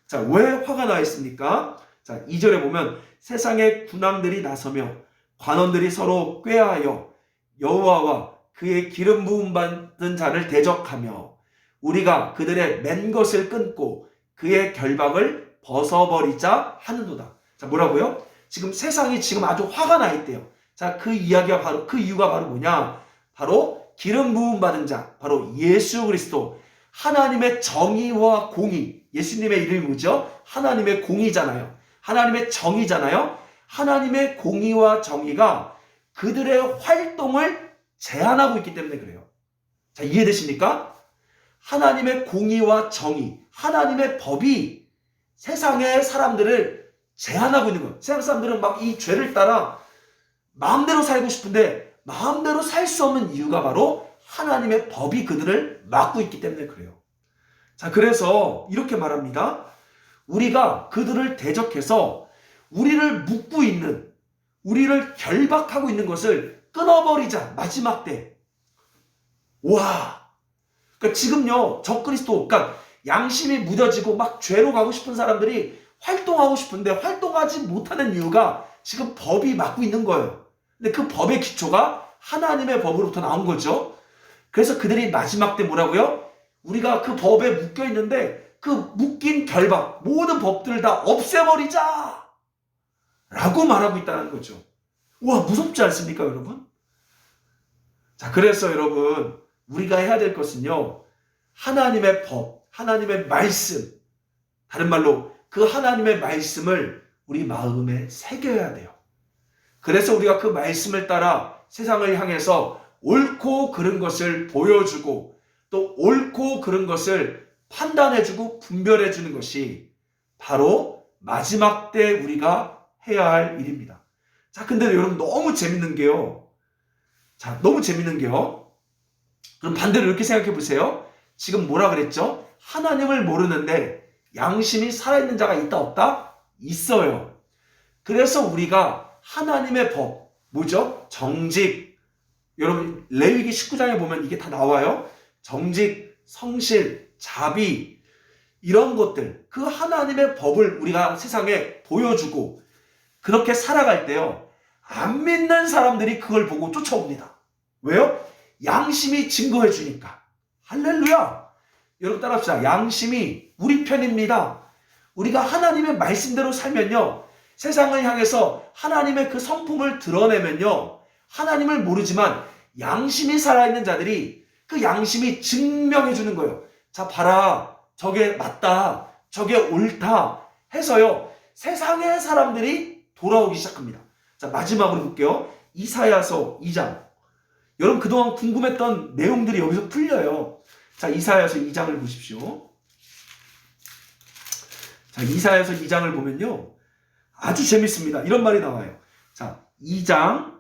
Speaker 1: 자, 왜 화가 나 있습니까? 자, 2절에 보면 세상의 군왕들이 나서며 관원들이 서로 꾀하여 여호와와 그의 기름 부음 받은 자를 대적하며 우리가 그들의 맨 것을 끊고 그의 결박을 벗어버리자 하는도다. 자, 뭐라고요? 지금 세상이 지금 아주 화가 나 있대요. 자, 그 이야기가 바로, 그 이유가 바로 뭐냐? 바로 기름 부음 받은 자, 바로 예수 그리스도, 하나님의 정의와 공의. 예수님의 이름이 뭐죠? 하나님의 공의잖아요. 하나님의 정의잖아요. 하나님의 공의와 정의가 그들의 활동을 제한하고 있기 때문에 그래요. 자, 이해되십니까? 하나님의 공의와 정의, 하나님의 법이 세상의 사람들을 제한하고 있는 거예요. 세상 사람들은 막 이 죄를 따라 마음대로 살고 싶은데 마음대로 살 수 없는 이유가 바로 하나님의 법이 그들을 막고 있기 때문에 그래요. 자, 그래서 이렇게 말합니다. 우리가 그들을 대적해서 우리를 묶고 있는, 우리를 결박하고 있는 것을 끊어버리자. 마지막 때. 와. 그러니까 지금요, 적그리스도, 그러니까 양심이 무뎌지고 막 죄로 가고 싶은 사람들이 활동하고 싶은데 활동하지 못하는 이유가 지금 법이 막고 있는 거예요. 근데 그 법의 기초가 하나님의 법으로부터 나온 거죠. 그래서 그들이 마지막 때 뭐라고요? 우리가 그 법에 묶여 있는데 그 묶인 결박, 모든 법들을 다 없애버리자! 라고 말하고 있다는 거죠. 우와, 무섭지 않습니까, 여러분? 자, 그래서 여러분, 우리가 해야 될 것은요, 하나님의 법, 하나님의 말씀, 다른 말로 그 하나님의 말씀을 우리 마음에 새겨야 돼요. 그래서 우리가 그 말씀을 따라 세상을 향해서 옳고 그른 것을 보여주고 또 옳고 그른 것을 판단해주고 분별해주는 것이 바로 마지막 때 우리가 해야 할 일입니다. 자, 근데 여러분 너무 재밌는 게요. 자, 너무 재밌는 게요. 그럼 반대로 이렇게 생각해 보세요. 지금 뭐라 그랬죠? 하나님을 모르는데 양심이 살아있는 자가 있다 없다? 있어요. 그래서 우리가 하나님의 법, 뭐죠? 정직. 여러분 레위기 19장에 보면 이게 다 나와요. 정직, 성실, 자비. 이런 것들, 그 하나님의 법을 우리가 세상에 보여주고 그렇게 살아갈 때요, 안 믿는 사람들이 그걸 보고 쫓아옵니다. 왜요? 양심이 증거해 주니까. 할렐루야! 여러분 따라합시다. 양심이 우리 편입니다. 우리가 하나님의 말씀대로 살면요, 세상을 향해서 하나님의 그 성품을 드러내면요, 하나님을 모르지만 양심이 살아있는 자들이 그 양심이 증명해 주는 거예요. 자, 봐라. 저게 맞다. 저게 옳다. 해서요, 세상의 사람들이 돌아오기 시작합니다. 자, 마지막으로 볼게요. 이사야서 2장. 여러분 그동안 궁금했던 내용들이 여기서 풀려요. 자, 이사야서 2장을 보십시오. 자, 이사야서 2장을 보면요, 아주 재밌습니다. 이런 말이 나와요. 자, 2장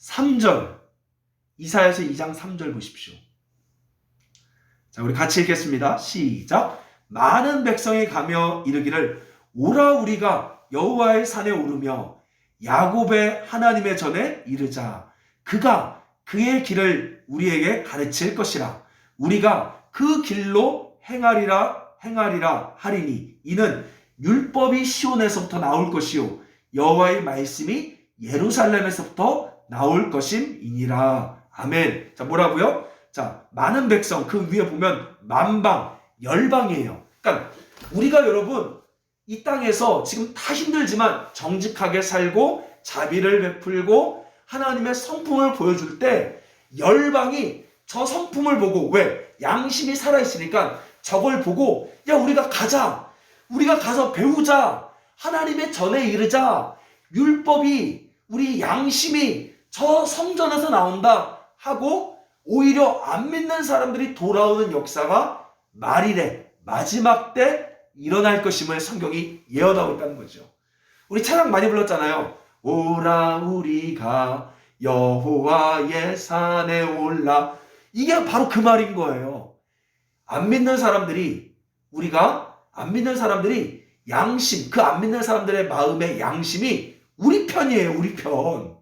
Speaker 1: 3절. 이사야서 2장 3절 보십시오. 자, 우리 같이 읽겠습니다. 시작. 많은 백성이 가며 이르기를 오라 우리가 여호와의 산에 오르며 야곱의 하나님의 전에 이르자. 그가 그의 길을 우리에게 가르칠 것이라. 우리가 그 길로 행하리라 하리니 이는 율법이 시온에서부터 나올 것이요 여호와의 말씀이 예루살렘에서부터 나올 것임이니라. 아멘. 자, 뭐라고요? 자, 많은 백성, 그 위에 보면 만방, 열방이에요. 그러니까 우리가 여러분 이 땅에서 지금 다 힘들지만 정직하게 살고 자비를 베풀고 하나님의 성품을 보여줄 때 열방이 저 성품을 보고, 왜? 양심이 살아있으니까 저걸 보고, 야, 우리가 가자. 우리가 가서 배우자. 하나님의 전에 이르자. 율법이, 우리 양심이 저 성전에서 나온다 하고 오히려 안 믿는 사람들이 돌아오는 역사가 말일에 마지막 때 일어날 것임을 성경이 예언하고 있다는 거죠. 우리 찬양 많이 불렀잖아요. 오라 우리가 여호와의 산에 올라. 이게 바로 그 말인 거예요. 안 믿는 사람들이, 우리가 안 믿는 사람들이 양심, 그 안 믿는 사람들의 마음의 양심이 우리 편이에요. 우리 편.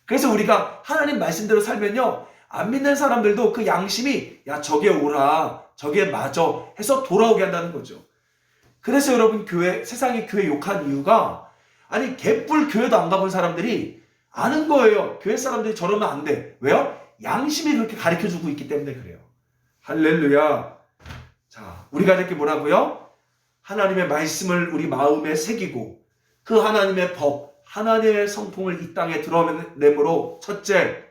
Speaker 1: 그래서 우리가 하나님 말씀대로 살면요, 안 믿는 사람들도 그 양심이 야, 저게 오라, 저게 맞아 해서 돌아오게 한다는 거죠. 그래서 여러분 교회, 세상이 교회 욕한 이유가, 아니 개뿔 교회도 안 가본 사람들이 아는 거예요. 교회 사람들이 저러면 안 돼. 왜요? 양심이 그렇게 가르쳐주고 있기 때문에 그래요. 할렐루야. 자, 우리가 이렇게 뭐라고요? 하나님의 말씀을 우리 마음에 새기고 그 하나님의 법, 하나님의 성품을 이 땅에 드러내므로 첫째,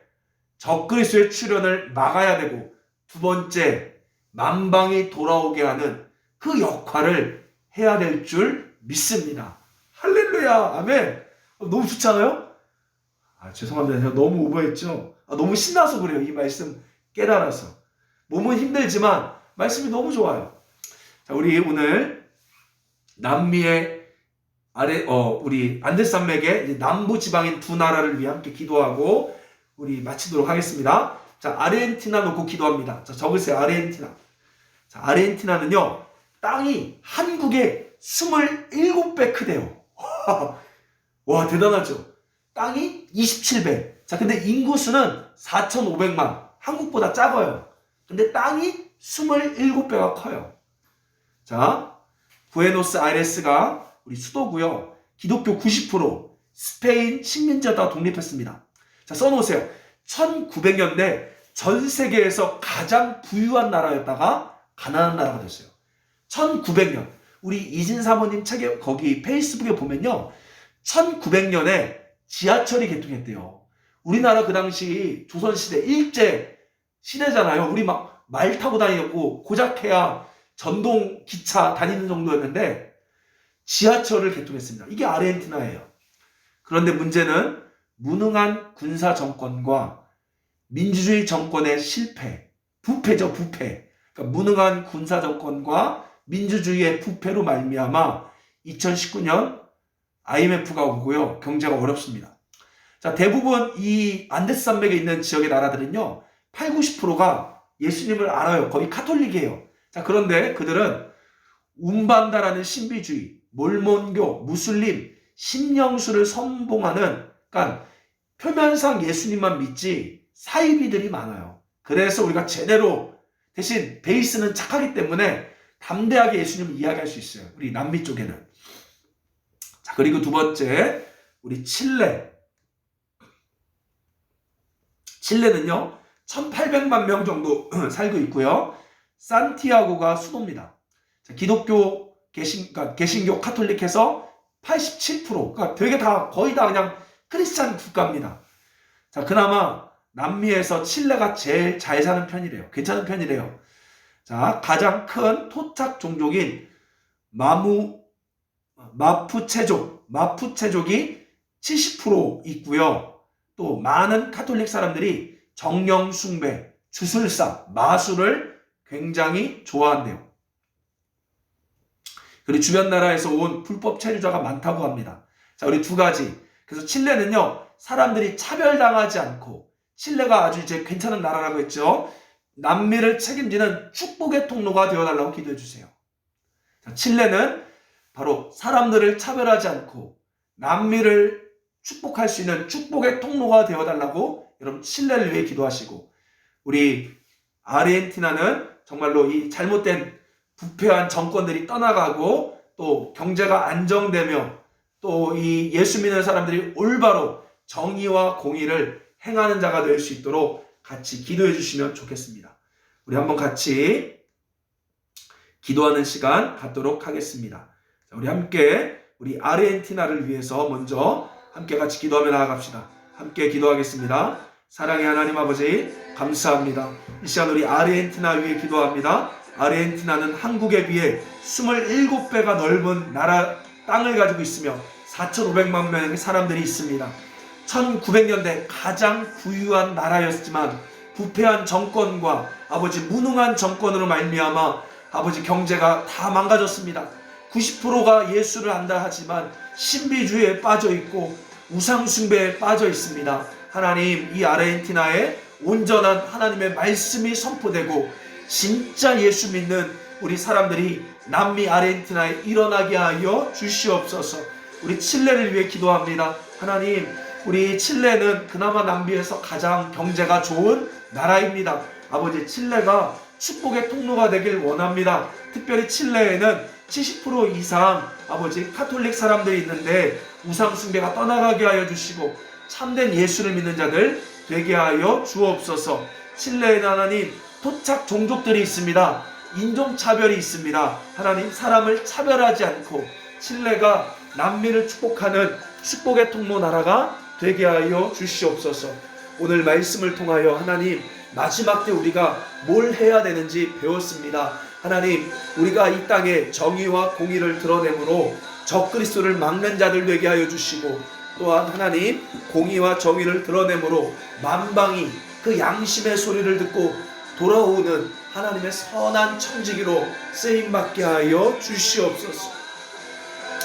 Speaker 1: 적그리스도의 출현을 막아야 되고, 두 번째, 만방이 돌아오게 하는 그 역할을 해야 될 줄 믿습니다. 할렐루야. 아멘. 너무 좋지 않아요? 죄송합니다. 제가 너무 오버했죠? 너무 신나서 그래요. 이 말씀 깨달아서. 몸은 힘들지만 말씀이 너무 좋아요. 자, 우리 오늘 남미의 우리 안데산맥의 남부 지방인 두 나라를 위해 함께 기도하고 우리 마치도록 하겠습니다. 자, 아르헨티나 놓고 기도합니다. 자, 적으세요. 아르헨티나. 자, 아르헨티나는요, 땅이 한국의 27배 크대요. 와, 대단하죠? 땅이 27배. 자, 근데 인구수는 4,500만. 한국보다 작아요. 근데 땅이 27배가 커요. 자, 부에노스아이레스가 우리 수도고요. 기독교 90%, 스페인 식민지였다가 독립했습니다. 자, 써놓으세요. 1900년대 전 세계에서 가장 부유한 나라였다가 가난한 나라가 됐어요. 1900년. 우리 이진 사모님 책에 거기 페이스북에 보면요, 1900년에 지하철이 개통했대요. 우리나라 그 당시 조선시대 일제 시대잖아요. 우리 막 말 타고 다니고 고작해야 전동 기차 다니는 정도였는데 지하철을 개통했습니다. 이게 아르헨티나예요. 그런데 문제는 무능한 군사 정권과 민주주의 정권의 실패, 부패죠, 부패. 그러니까 무능한 군사 정권과 민주주의의 부패로 말미암아 2019년 IMF가 오고요, 경제가 어렵습니다. 자, 대부분 이 안데스산맥에 있는 지역의 나라들은요, 80, 90%가 예수님을 알아요. 거의 카톨릭이에요. 자, 그런데 그들은 움반다라는 신비주의, 몰몬교, 무슬림, 신령수를 선봉하는, 그러니까 표면상 예수님만 믿지 사이비들이 많아요. 그래서 우리가 제대로, 대신 베이스는 착하기 때문에 담대하게 예수님을 이야기할 수 있어요. 우리 남미 쪽에는. 자, 그리고 두 번째, 우리 칠레. 칠레는요, 1800만 명 정도 살고 있고요. 산티아고가 수도입니다. 자, 기독교, 개신교, 카톨릭해서 87%, 그러니까 되게 다, 거의 다 그냥 크리스찬 국가입니다. 자, 그나마 남미에서 칠레가 제일 잘 사는 편이래요. 괜찮은 편이래요. 자, 가장 큰 토착 종족인 마푸체족이 70% 있고요. 또 많은 카톨릭 사람들이 정령 숭배, 주술사, 마술을 굉장히 좋아한대요. 그리고 주변 나라에서 온 불법 체류자가 많다고 합니다. 자, 우리 두 가지. 그래서 칠레는요, 사람들이 차별당하지 않고, 칠레가 아주 이제 괜찮은 나라라고 했죠. 남미를 책임지는 축복의 통로가 되어달라고 기도해 주세요. 자, 칠레는 바로 사람들을 차별하지 않고 남미를 축복할 수 있는 축복의 통로가 되어달라고 여러분 칠레를 위해 기도하시고, 우리 아르헨티나는 정말로 이 잘못된 부패한 정권들이 떠나가고 또 경제가 안정되며 또 이 예수 믿는 사람들이 올바로 정의와 공의를 행하는 자가 될 수 있도록 같이 기도해 주시면 좋겠습니다. 우리 한번 같이 기도하는 시간 갖도록 하겠습니다. 자, 우리 함께 우리 아르헨티나를 위해서 먼저 함께 같이 기도하며 나아갑시다. 함께 기도하겠습니다. 사랑의 하나님 아버지, 감사합니다. 이 시간 우리 아르헨티나 위해 기도합니다. 아르헨티나는 한국에 비해 27배가 넓은 나라 땅을 가지고 있으며 4,500만 명의 사람들이 있습니다. 1900년대 가장 부유한 나라였지만 부패한 정권과 아버지 무능한 정권으로 말미암아 아버지 경제가 다 망가졌습니다. 90%가 예수를 안다 하지만 신비주의에 빠져 있고 우상숭배에 빠져 있습니다. 하나님, 이 아르헨티나에 온전한 하나님의 말씀이 선포되고 진짜 예수 믿는 우리 사람들이 남미 아르헨티나에 일어나게 하여 주시옵소서. 우리 칠레를 위해 기도합니다. 하나님, 우리 칠레는 그나마 남미에서 가장 경제가 좋은 나라입니다. 아버지, 칠레가 축복의 통로가 되길 원합니다. 특별히 칠레에는 70% 이상 아버지 카톨릭 사람들이 있는데 우상숭배가 떠나가게 하여 주시고 참된 예수를 믿는 자들 되게 하여 주옵소서. 칠레에는 하나님 토착 종족들이 있습니다. 인종차별이 있습니다. 하나님, 사람을 차별하지 않고 칠레가 남미를 축복하는 축복의 통로 나라가 되게 하여 주시옵소서. 오늘 말씀을 통하여 하나님, 마지막 때 우리가 뭘 해야 되는지 배웠습니다. 하나님, 우리가 이 땅에 정의와 공의를 드러내므로 적그리스도를 막는 자들 되게 하여 주시고, 또한 하나님, 공의와 정의를 드러내므로 만방이 그 양심의 소리를 듣고 돌아오는 하나님의 선한 청지기로 쓰임받게 하여 주시옵소서.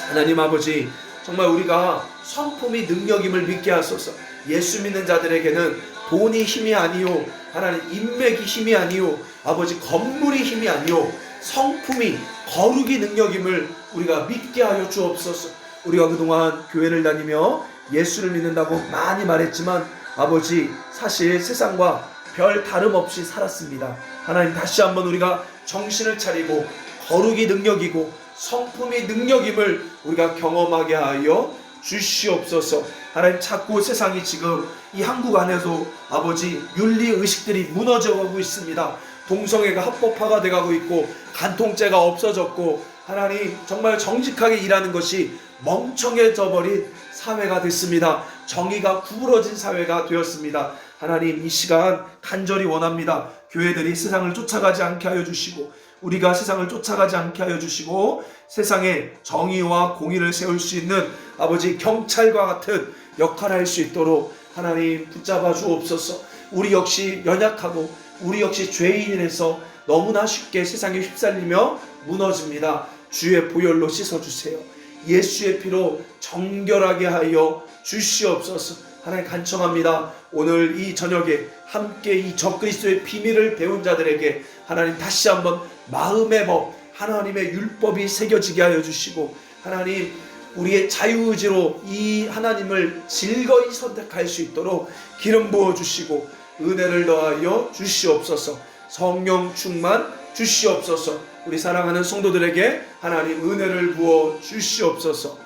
Speaker 1: 하나님 아버지, 정말 우리가 성품이 능력임을 믿게 하소서. 예수 믿는 자들에게는 돈이 힘이 아니요, 하나님 인맥이 힘이 아니요, 아버지 건물이 힘이 아니요, 성품이 거룩이 능력임을 우리가 믿게 하여 주옵소서. 우리가 그동안 교회를 다니며 예수를 믿는다고 많이 말했지만 아버지, 사실 세상과 별 다름없이 살았습니다. 하나님, 다시 한번 우리가 정신을 차리고 거룩이 능력이고 성품이 능력임을 우리가 경험하게 하여 주시옵소서. 하나님, 자꾸 세상이 지금 이 한국 안에서 아버지 윤리의식들이 무너져가고 있습니다. 동성애가 합법화가 돼가고 있고 간통죄가 없어졌고 하나님, 정말 정직하게 일하는 것이 멍청해져 버린 사회가 됐습니다. 정의가 구부러진 사회가 되었습니다. 하나님, 이 시간 간절히 원합니다. 교회들이 세상을 쫓아가지 않게 하여 주시고 우리가 세상을 쫓아가지 않게 하여 주시고 세상에 정의와 공의를 세울 수 있는 아버지 경찰과 같은 역할을 할 수 있도록 하나님 붙잡아 주옵소서. 우리 역시 연약하고 우리 역시 죄인이라서 너무나 쉽게 세상에 휩쓸리며 무너집니다. 주의 보혈로 씻어주세요. 예수의 피로 정결하게 하여 주시옵소서. 하나님, 간청합니다. 오늘 이 저녁에 함께 이 적그리스도의 비밀을 배운 자들에게 하나님 다시 한번 마음의 법, 하나님의 율법이 새겨지게 하여 주시고 하나님, 우리의 자유의지로 이 하나님을 즐거이 선택할 수 있도록 기름 부어주시고 은혜를 더하여 주시옵소서. 성령 충만 주시옵소서. 우리 사랑하는 성도들에게 하나님 은혜를 부어 주시옵소서.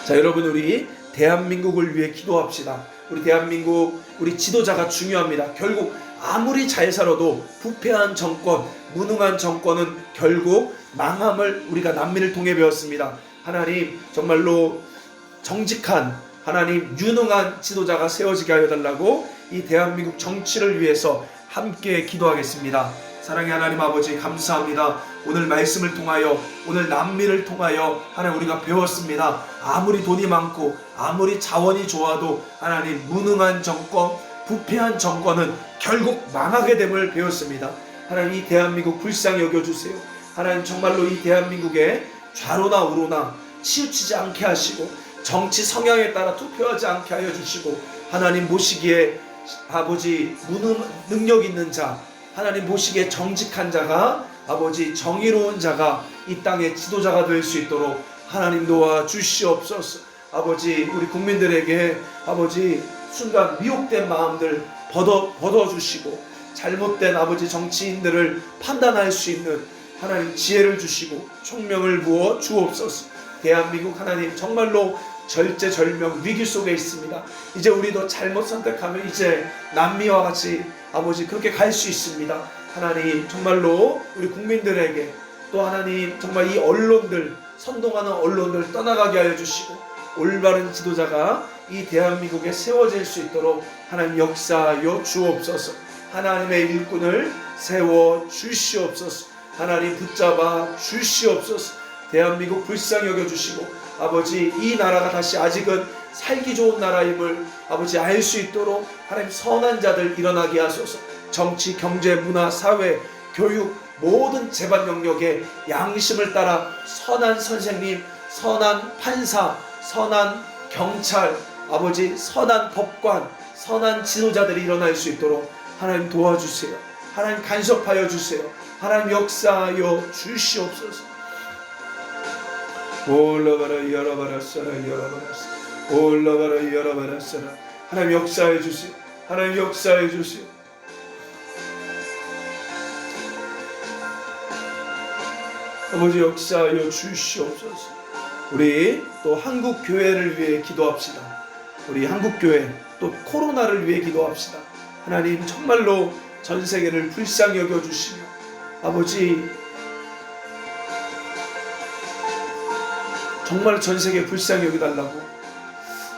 Speaker 1: 자, 여러분, 우리 대한민국을 위해 기도합시다. 우리 대한민국, 우리 지도자가 중요합니다. 결국 아무리 잘 살아도 부패한 정권, 무능한 정권은 결국 망함을 우리가 남미를 통해 배웠습니다. 하나님, 정말로 정직한, 하나님 유능한 지도자가 세워지게 하여 달라고 이 대한민국 정치를 위해서 함께 기도하겠습니다. 사랑의 하나님 아버지, 감사합니다. 오늘 말씀을 통하여, 오늘 남미를 통하여 하나님 우리가 배웠습니다. 아무리 돈이 많고 아무리 자원이 좋아도 하나님 무능한 정권, 부패한 정권은 결국 망하게 됨을 배웠습니다. 하나님, 이 대한민국 불쌍히 여겨주세요. 하나님, 정말로 이 대한민국에 좌로나 우로나 치우치지 않게 하시고 정치 성향에 따라 투표하지 않게 하여 주시고, 하나님 보시기에 아버지 능력 있는 자, 하나님 보시기에 정직한 자가, 아버지 정의로운 자가 이 땅의 지도자가 될 수 있도록 하나님 도와주시옵소서. 아버지, 우리 국민들에게 아버지 순간 미혹된 마음들 벗어주시고, 잘못된 아버지 정치인들을 판단할 수 있는 하나님 지혜를 주시고 총명을 부어 주옵소서. 대한민국 하나님 정말로 절제절명 위기 속에 있습니다. 이제 우리도 잘못 선택하면 이제 남미와 같이 아버지 그렇게 갈 수 있습니다. 하나님, 정말로 우리 국민들에게 또 하나님 정말 이 언론들, 선동하는 언론들 떠나가게 하여 주시고, 올바른 지도자가 이 대한민국에 세워질 수 있도록 하나님 역사하여 주옵소서. 하나님의 일꾼을 세워 주시옵소서. 하나님 붙잡아 주시옵소서. 대한민국 불쌍히 여겨주시고, 아버지 이 나라가 다시 아직은 살기 좋은 나라임을 아버지 알 수 있도록 하나님 선한 자들 일어나게 하소서. 정치, 경제, 문화, 사회, 교육 모든 재반 영역에 양심을 따라 선한 선생님, 선한 판사, 선한 경찰, 아버지 선한 법관, 선한 지도자들이 일어날 수 있도록 하나님 도와주세요. 하나님 간섭하여 주세요. 하나님 역사하여 주시옵소서. 올라가라 열어봐라서라 열어봐라서 올라가라 열어봐라서라. 하나님 역사해 주세요. 하나님 역사해 주세요. 아버지 역사하여 주시옵소서. 우리 또 한국 교회를 위해 기도합시다. 우리 한국 교회 또 코로나를 위해 기도합시다. 하나님 정말로 전 세계를 불쌍히 여겨 주시며, 아버지 정말 전 세계 불쌍히 여겨달라고.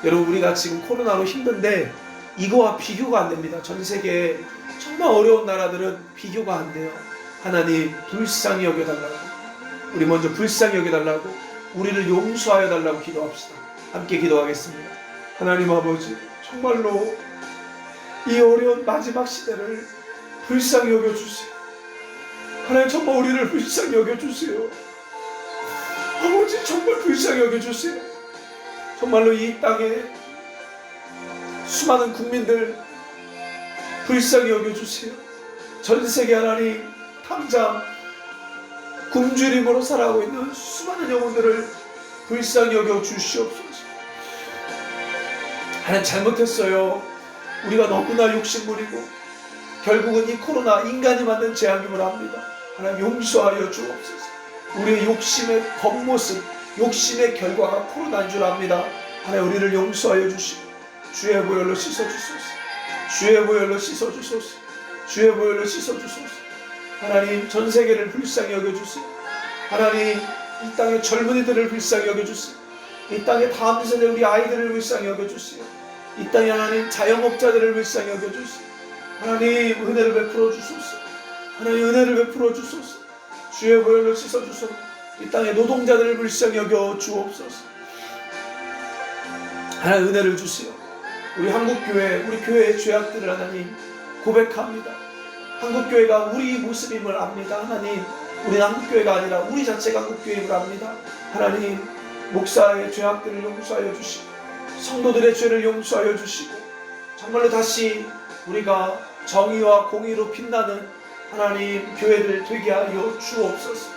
Speaker 1: 여러분, 우리가 지금 코로나로 힘든데 이거와 비교가 안 됩니다. 전 세계 정말 어려운 나라들은 비교가 안 돼요. 하나님 불쌍히 여겨달라고, 우리 먼저 불쌍히 여겨달라고, 우리를 용서하여 달라고 기도합시다. 함께 기도하겠습니다. 하나님 아버지, 정말로 이 어려운 마지막 시대를 불쌍히 여겨주세요. 하나님 정말 우리를 불쌍히 여겨주세요. 아버지 정말 불쌍히 여겨주세요. 정말로 이 땅에 수많은 국민들 불쌍히 여겨주세요. 전 세계 하나님 당장 굶주림으로 살아가고 있는 수많은 영혼들을 불쌍히 여겨주시옵소서. 하나님 잘못했어요. 우리가 너무나 욕심부리고 결국은 이 코로나 인간이 만든 재앙임을 압니다. 하나님 용서하여 주옵소서. 우리의 욕심의 겉모습, 욕심의 결과가 코로나인 줄 압니다. 하나님 우리를 용서하여 주시고 주의 보혈로 씻어주소서. 주의 보혈로 씻어주소서. 주의 보혈로 씻어주소서. 하나님 전 세계를 불쌍히 여겨주세요. 하나님 이 땅의 젊은이들을 불쌍히 여겨주세요. 이 땅의 다음 세대 우리 아이들을 불쌍히 여겨주세요. 이 땅의 하나님 자영업자들을 불쌍히 여겨주세요. 하나님 은혜를 베풀어 주소서. 하나님 은혜를 베풀어 주소서. 주의 보혈로 씻어주소서. 이 땅의 노동자들을 불쌍히 여겨 주옵소서. 하나님 은혜를 주세요. 우리 한국교회, 우리 교회의 죄악들을 하나님 고백합니다. 한국교회가 우리 모습임을 압니다. 하나님 우리는 한국교회가 아니라 우리 자체가 한국교회임을 압니다. 하나님 목사의 죄악들을 용서하여 주시고 성도들의 죄를 용서하여 주시고 정말로 다시 우리가 정의와 공의로 빛나는 하나님 교회들 되게 하여 주옵소서.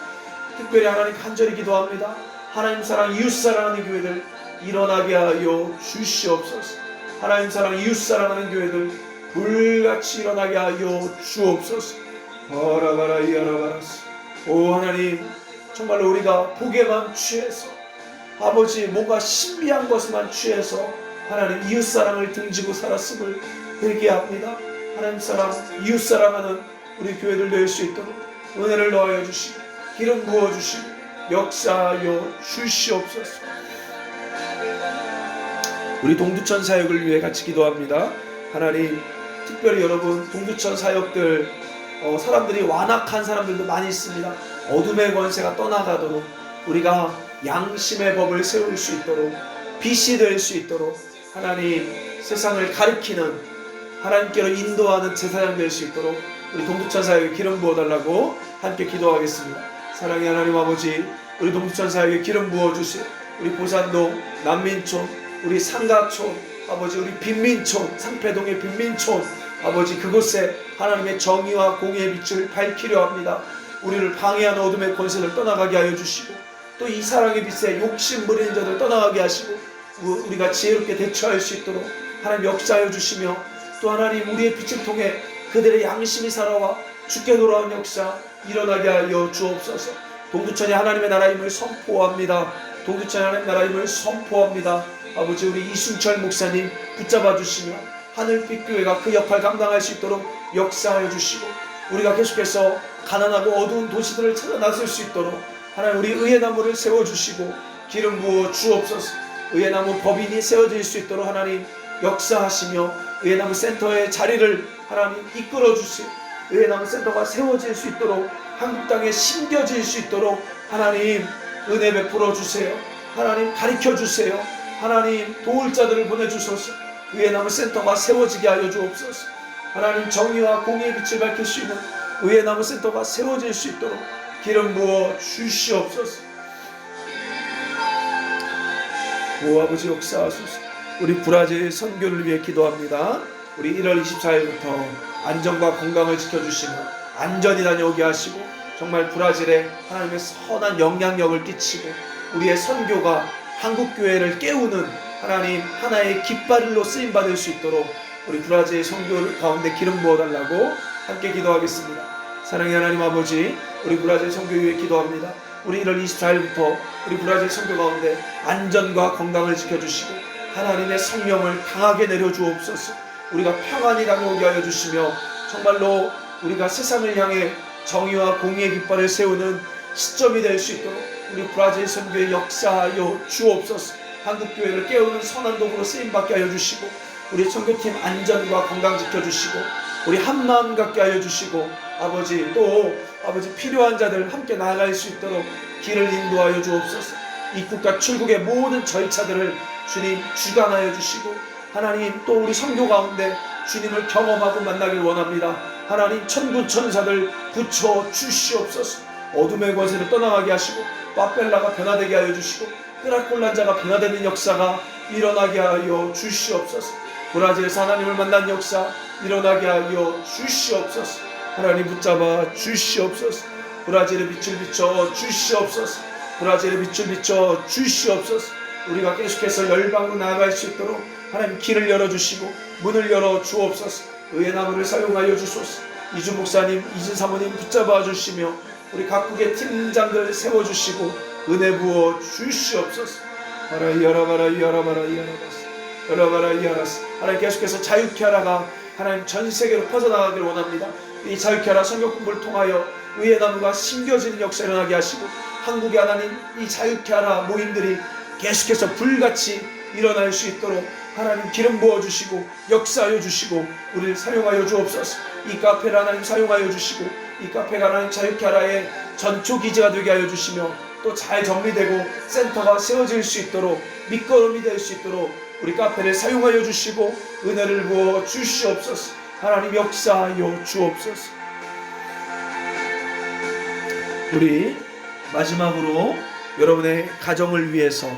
Speaker 1: 특별히 하나님 간절히 기도합니다. 하나님 사랑 이웃 사랑하는 교회들 일어나게 하여 주시옵소서. 하나님 사랑 이웃 사랑하는 교회들 불같이 일어나게 하여 주옵소서. 오라바라 이어라바라스 오 하나님, 정말로 우리가 복에만 취해서 아버지 뭔가 신비한 것만 취해서 하나님 이웃사랑을 등지고 살았음을 회개합니다. 하나님 사랑, 이웃사랑하는 우리 교회들 될 수 있도록 은혜를 더하여 주시고 기름 부어주시고 역사하여 주시옵소서. 우리 동두천 사역을 위해 같이 기도합니다. 하나님, 특별히 여러분 동두천 사역들 사람들이 완악한 사람들도 많이 있습니다. 어둠의 권세가 떠나가도록 우리가 양심의 법을 세울 수 있도록 빛이 될 수 있도록 하나님 세상을 가리키는 하나님께로 인도하는 제사장 될 수 있도록 우리 동두천 사역에 기름 부어달라고 함께 기도하겠습니다. 사랑의 하나님 아버지, 우리 동두천 사역에 기름 부어주세요. 우리 보산동, 난민촌, 우리 상가촌, 아버지 우리 빈민촌, 상패동의 빈민촌, 아버지 그곳에 하나님의 정의와 공의의 빛을 밝히려 합니다. 우리를 방해하는 어둠의 권세를 떠나가게 하여 주시고 또 이 사랑의 빛에 욕심 부리는 자들 떠나가게 하시고 우리가 지혜롭게 대처할 수 있도록 하나님 역사하여 주시며 또 하나님 우리의 빛을 통해 그들의 양심이 살아와 주께 돌아온 역사 일어나게 하여 주옵소서. 동두천이 하나님의 나라임을 선포합니다. 동두천이 하나님의 나라임을 선포합니다. 아버지 우리 이순철 목사님 붙잡아 주시며 하늘빛 교회가 그 역할 감당할 수 있도록 역사하여 주시고 우리가 계속해서 가난하고 어두운 도시들을 찾아 나설 수 있도록 하나님 우리 의의 나무를 세워주시고 기름 부어 주옵소서. 의의 나무 법인이 세워질 수 있도록 하나님 역사하시며 의의 나무 센터의 자리를 하나님 이끌어 주세요. 의의 나무 센터가 세워질 수 있도록 한국 땅에 심겨질 수 있도록 하나님 은혜 베풀어 주세요. 하나님 가르쳐 주세요. 하나님 도울 자들을 보내주소서. 의의 나무 센터가 세워지게 하여 주옵소서. 하나님 정의와 공의의 빛을 밝힐 수 있는 의의 나무 센터가 세워질 수 있도록 기름 부어 주시옵소서. 오 아버지 역사하소서. 우리 브라질 선교를 위해 기도합니다. 우리 1월 24일부터 안전과 건강을 지켜주시며 안전히 다녀오게 하시고 정말 브라질에 하나님의 선한 영향력을 끼치고 우리의 선교가 한국교회를 깨우는 하나님 하나의 깃발로 쓰임받을 수 있도록 우리 브라질 선교 가운데 기름 부어달라고 함께 기도하겠습니다. 사랑의 하나님 아버지, 우리 브라질 선교 위해 기도합니다. 우리 1월 24일부터 우리 브라질 선교 가운데 안전과 건강을 지켜주시고 하나님의 성령을 강하게 내려주옵소서. 우리가 평안히 다녀오게 하여 주시며 정말로 우리가 세상을 향해 정의와 공의의 깃발을 세우는 시점이 될 수 있도록 우리 브라질 선교의 역사하여 주옵소서. 한국교회를 깨우는 선한 도구로 쓰임받게 하여 주시고 우리 선교팀 안전과 건강 지켜주시고 우리 한마음 갖게 하여 주시고 아버지 또 아버지 필요한 자들 함께 나아갈 수 있도록 길을 인도하여 주옵소서. 입국과 출국의 모든 절차들을 주님 주관하여 주시고 하나님 또 우리 선교 가운데 주님을 경험하고 만나길 원합니다. 하나님 천군 천사들 붙여 주시옵소서. 어둠의 권세를 떠나가게 하시고 빠벨라가 변화되게 하여 주시고 끄락골란 자가 변화되는 역사가 일어나게 하여 주시옵소서. 브라질에서 하나님을 만난 역사 일어나게 하여 주시옵소서. 하나님 붙잡아 주시옵소서. 브라질의 빛을 비춰 주시옵소서. 브라질의 빛을 비춰 주시옵소서. 우리가 계속해서 열방으로 나아갈 수 있도록 하나님 길을 열어주시고 문을 열어 주옵소서. 의의 나무를 사용하여 주소서. 이주 목사님, 이진 사모님 붙잡아 주시며 우리 각국의 팀장들 세워주시고 은혜 부어 주시옵소서. 바라 열어봐라 열어봐라 열어봐라 열어봐라 열어서 하나님 계속해서 자유케 하라가 하나님 전 세계로 퍼져나가길 원합니다. 이 자유케 하라 성경 공부를 통하여 의의 나무가 심겨지는 역사 일어나게 하시고 한국의 하나님 이 자유케 하라 모임들이 계속해서 불같이 일어날 수 있도록 하나님 기름 부어주시고 역사하여 주시고 우리를 사용하여 주옵소서. 이 카페를 하나님 사용하여 주시고 이 카페가 하나님 자유케 하라의 전초기지가 되게 하여 주시며 또 잘 정리되고 센터가 세워질 수 있도록 밑거름이 될 수 있도록 우리 카페를 사용하여 주시고 은혜를 부어 주시옵소서. 하나님 역사하여 주옵소서. 우리 마지막으로 여러분의 가정을 위해서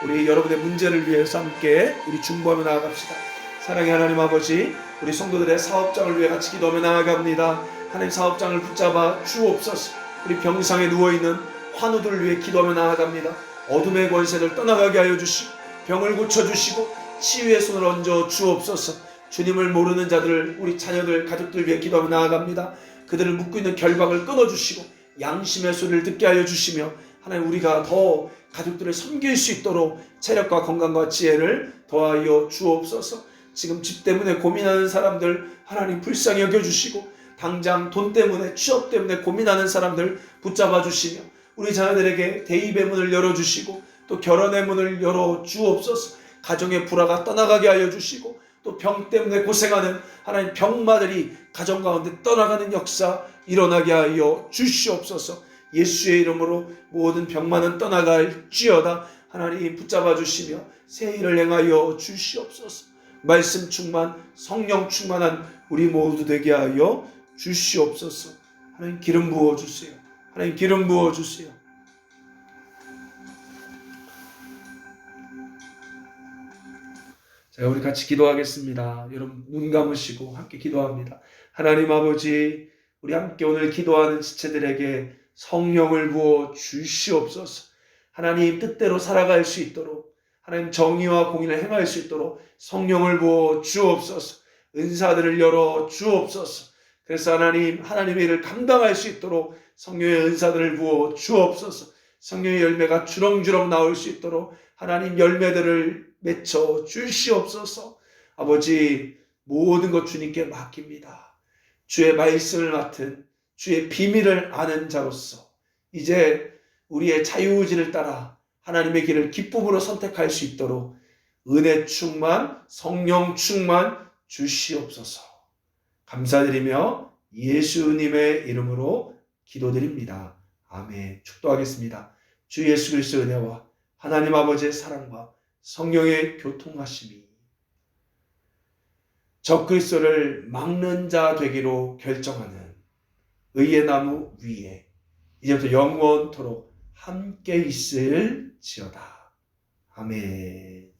Speaker 1: 우리 여러분의 문제를 위해서 함께 우리 중보하며 나아갑시다. 사랑의 하나님 아버지, 우리 성도들의 사업장을 위해 같이 기도하며 나아갑니다. 하나님 사업장을 붙잡아 주옵소서. 우리 병상에 누워있는 환우들을 위해 기도하며 나아갑니다. 어둠의 권세를 떠나가게 하여 주시고 병을 고쳐주시고 치유의 손을 얹어 주옵소서. 주님을 모르는 자들을 우리 자녀들 가족들 위해 기도하며 나아갑니다. 그들을 묶고 있는 결박을 끊어주시고 양심의 소리를 듣게 하여 주시며 하나님 우리가 더 가족들을 섬길 수 있도록 체력과 건강과 지혜를 더하여 주옵소서. 지금 집 때문에 고민하는 사람들 하나님 불쌍히 여겨주시고 당장 돈 때문에 취업 때문에 고민하는 사람들 붙잡아 주시며 우리 자녀들에게 대입의 문을 열어주시고 또 결혼의 문을 열어 주옵소서. 가정의 불화가 떠나가게 하여 주시고 또 병 때문에 고생하는 하나님 병마들이 가정 가운데 떠나가는 역사 일어나게 하여 주시옵소서. 예수의 이름으로 모든 병만은 떠나갈지어다. 하나님 붙잡아 주시며 새 일을 행하여 주시옵소서. 말씀 충만 성령 충만한 우리 모두 되게 하여 주시옵소서. 하나님 기름 부어 주세요. 하나님 기름 부어 주세요. 자, 우리 같이 기도하겠습니다. 여러분 눈 감으시고 함께 기도합니다. 하나님 아버지, 우리 함께 오늘 기도하는 지체들에게 성령을 부어 주시옵소서. 하나님 뜻대로 살아갈 수 있도록 하나님 정의와 공의를 행할 수 있도록 성령을 부어 주옵소서. 은사들을 열어 주옵소서. 그래서 하나님의 일을 감당할 수 있도록 성령의 은사들을 부어 주옵소서. 성령의 열매가 주렁주렁 나올 수 있도록 하나님 열매들을 맺혀 주시옵소서. 아버지, 모든 것 주님께 맡깁니다. 주의 말씀을 맡은 주의 비밀을 아는 자로서 이제 우리의 자유의지를 따라 하나님의 길을 기쁨으로 선택할 수 있도록 은혜 충만, 성령 충만 주시옵소서. 감사드리며 예수님의 이름으로 기도드립니다. 아멘. 축도하겠습니다. 주 예수 그리스도의 은혜와 하나님 아버지의 사랑과 성령의 교통하심이 적그리스도를 막는 자 되기로 결정하는 의의 나무 위에 이제부터 영원토록 함께 있을지어다. 아멘.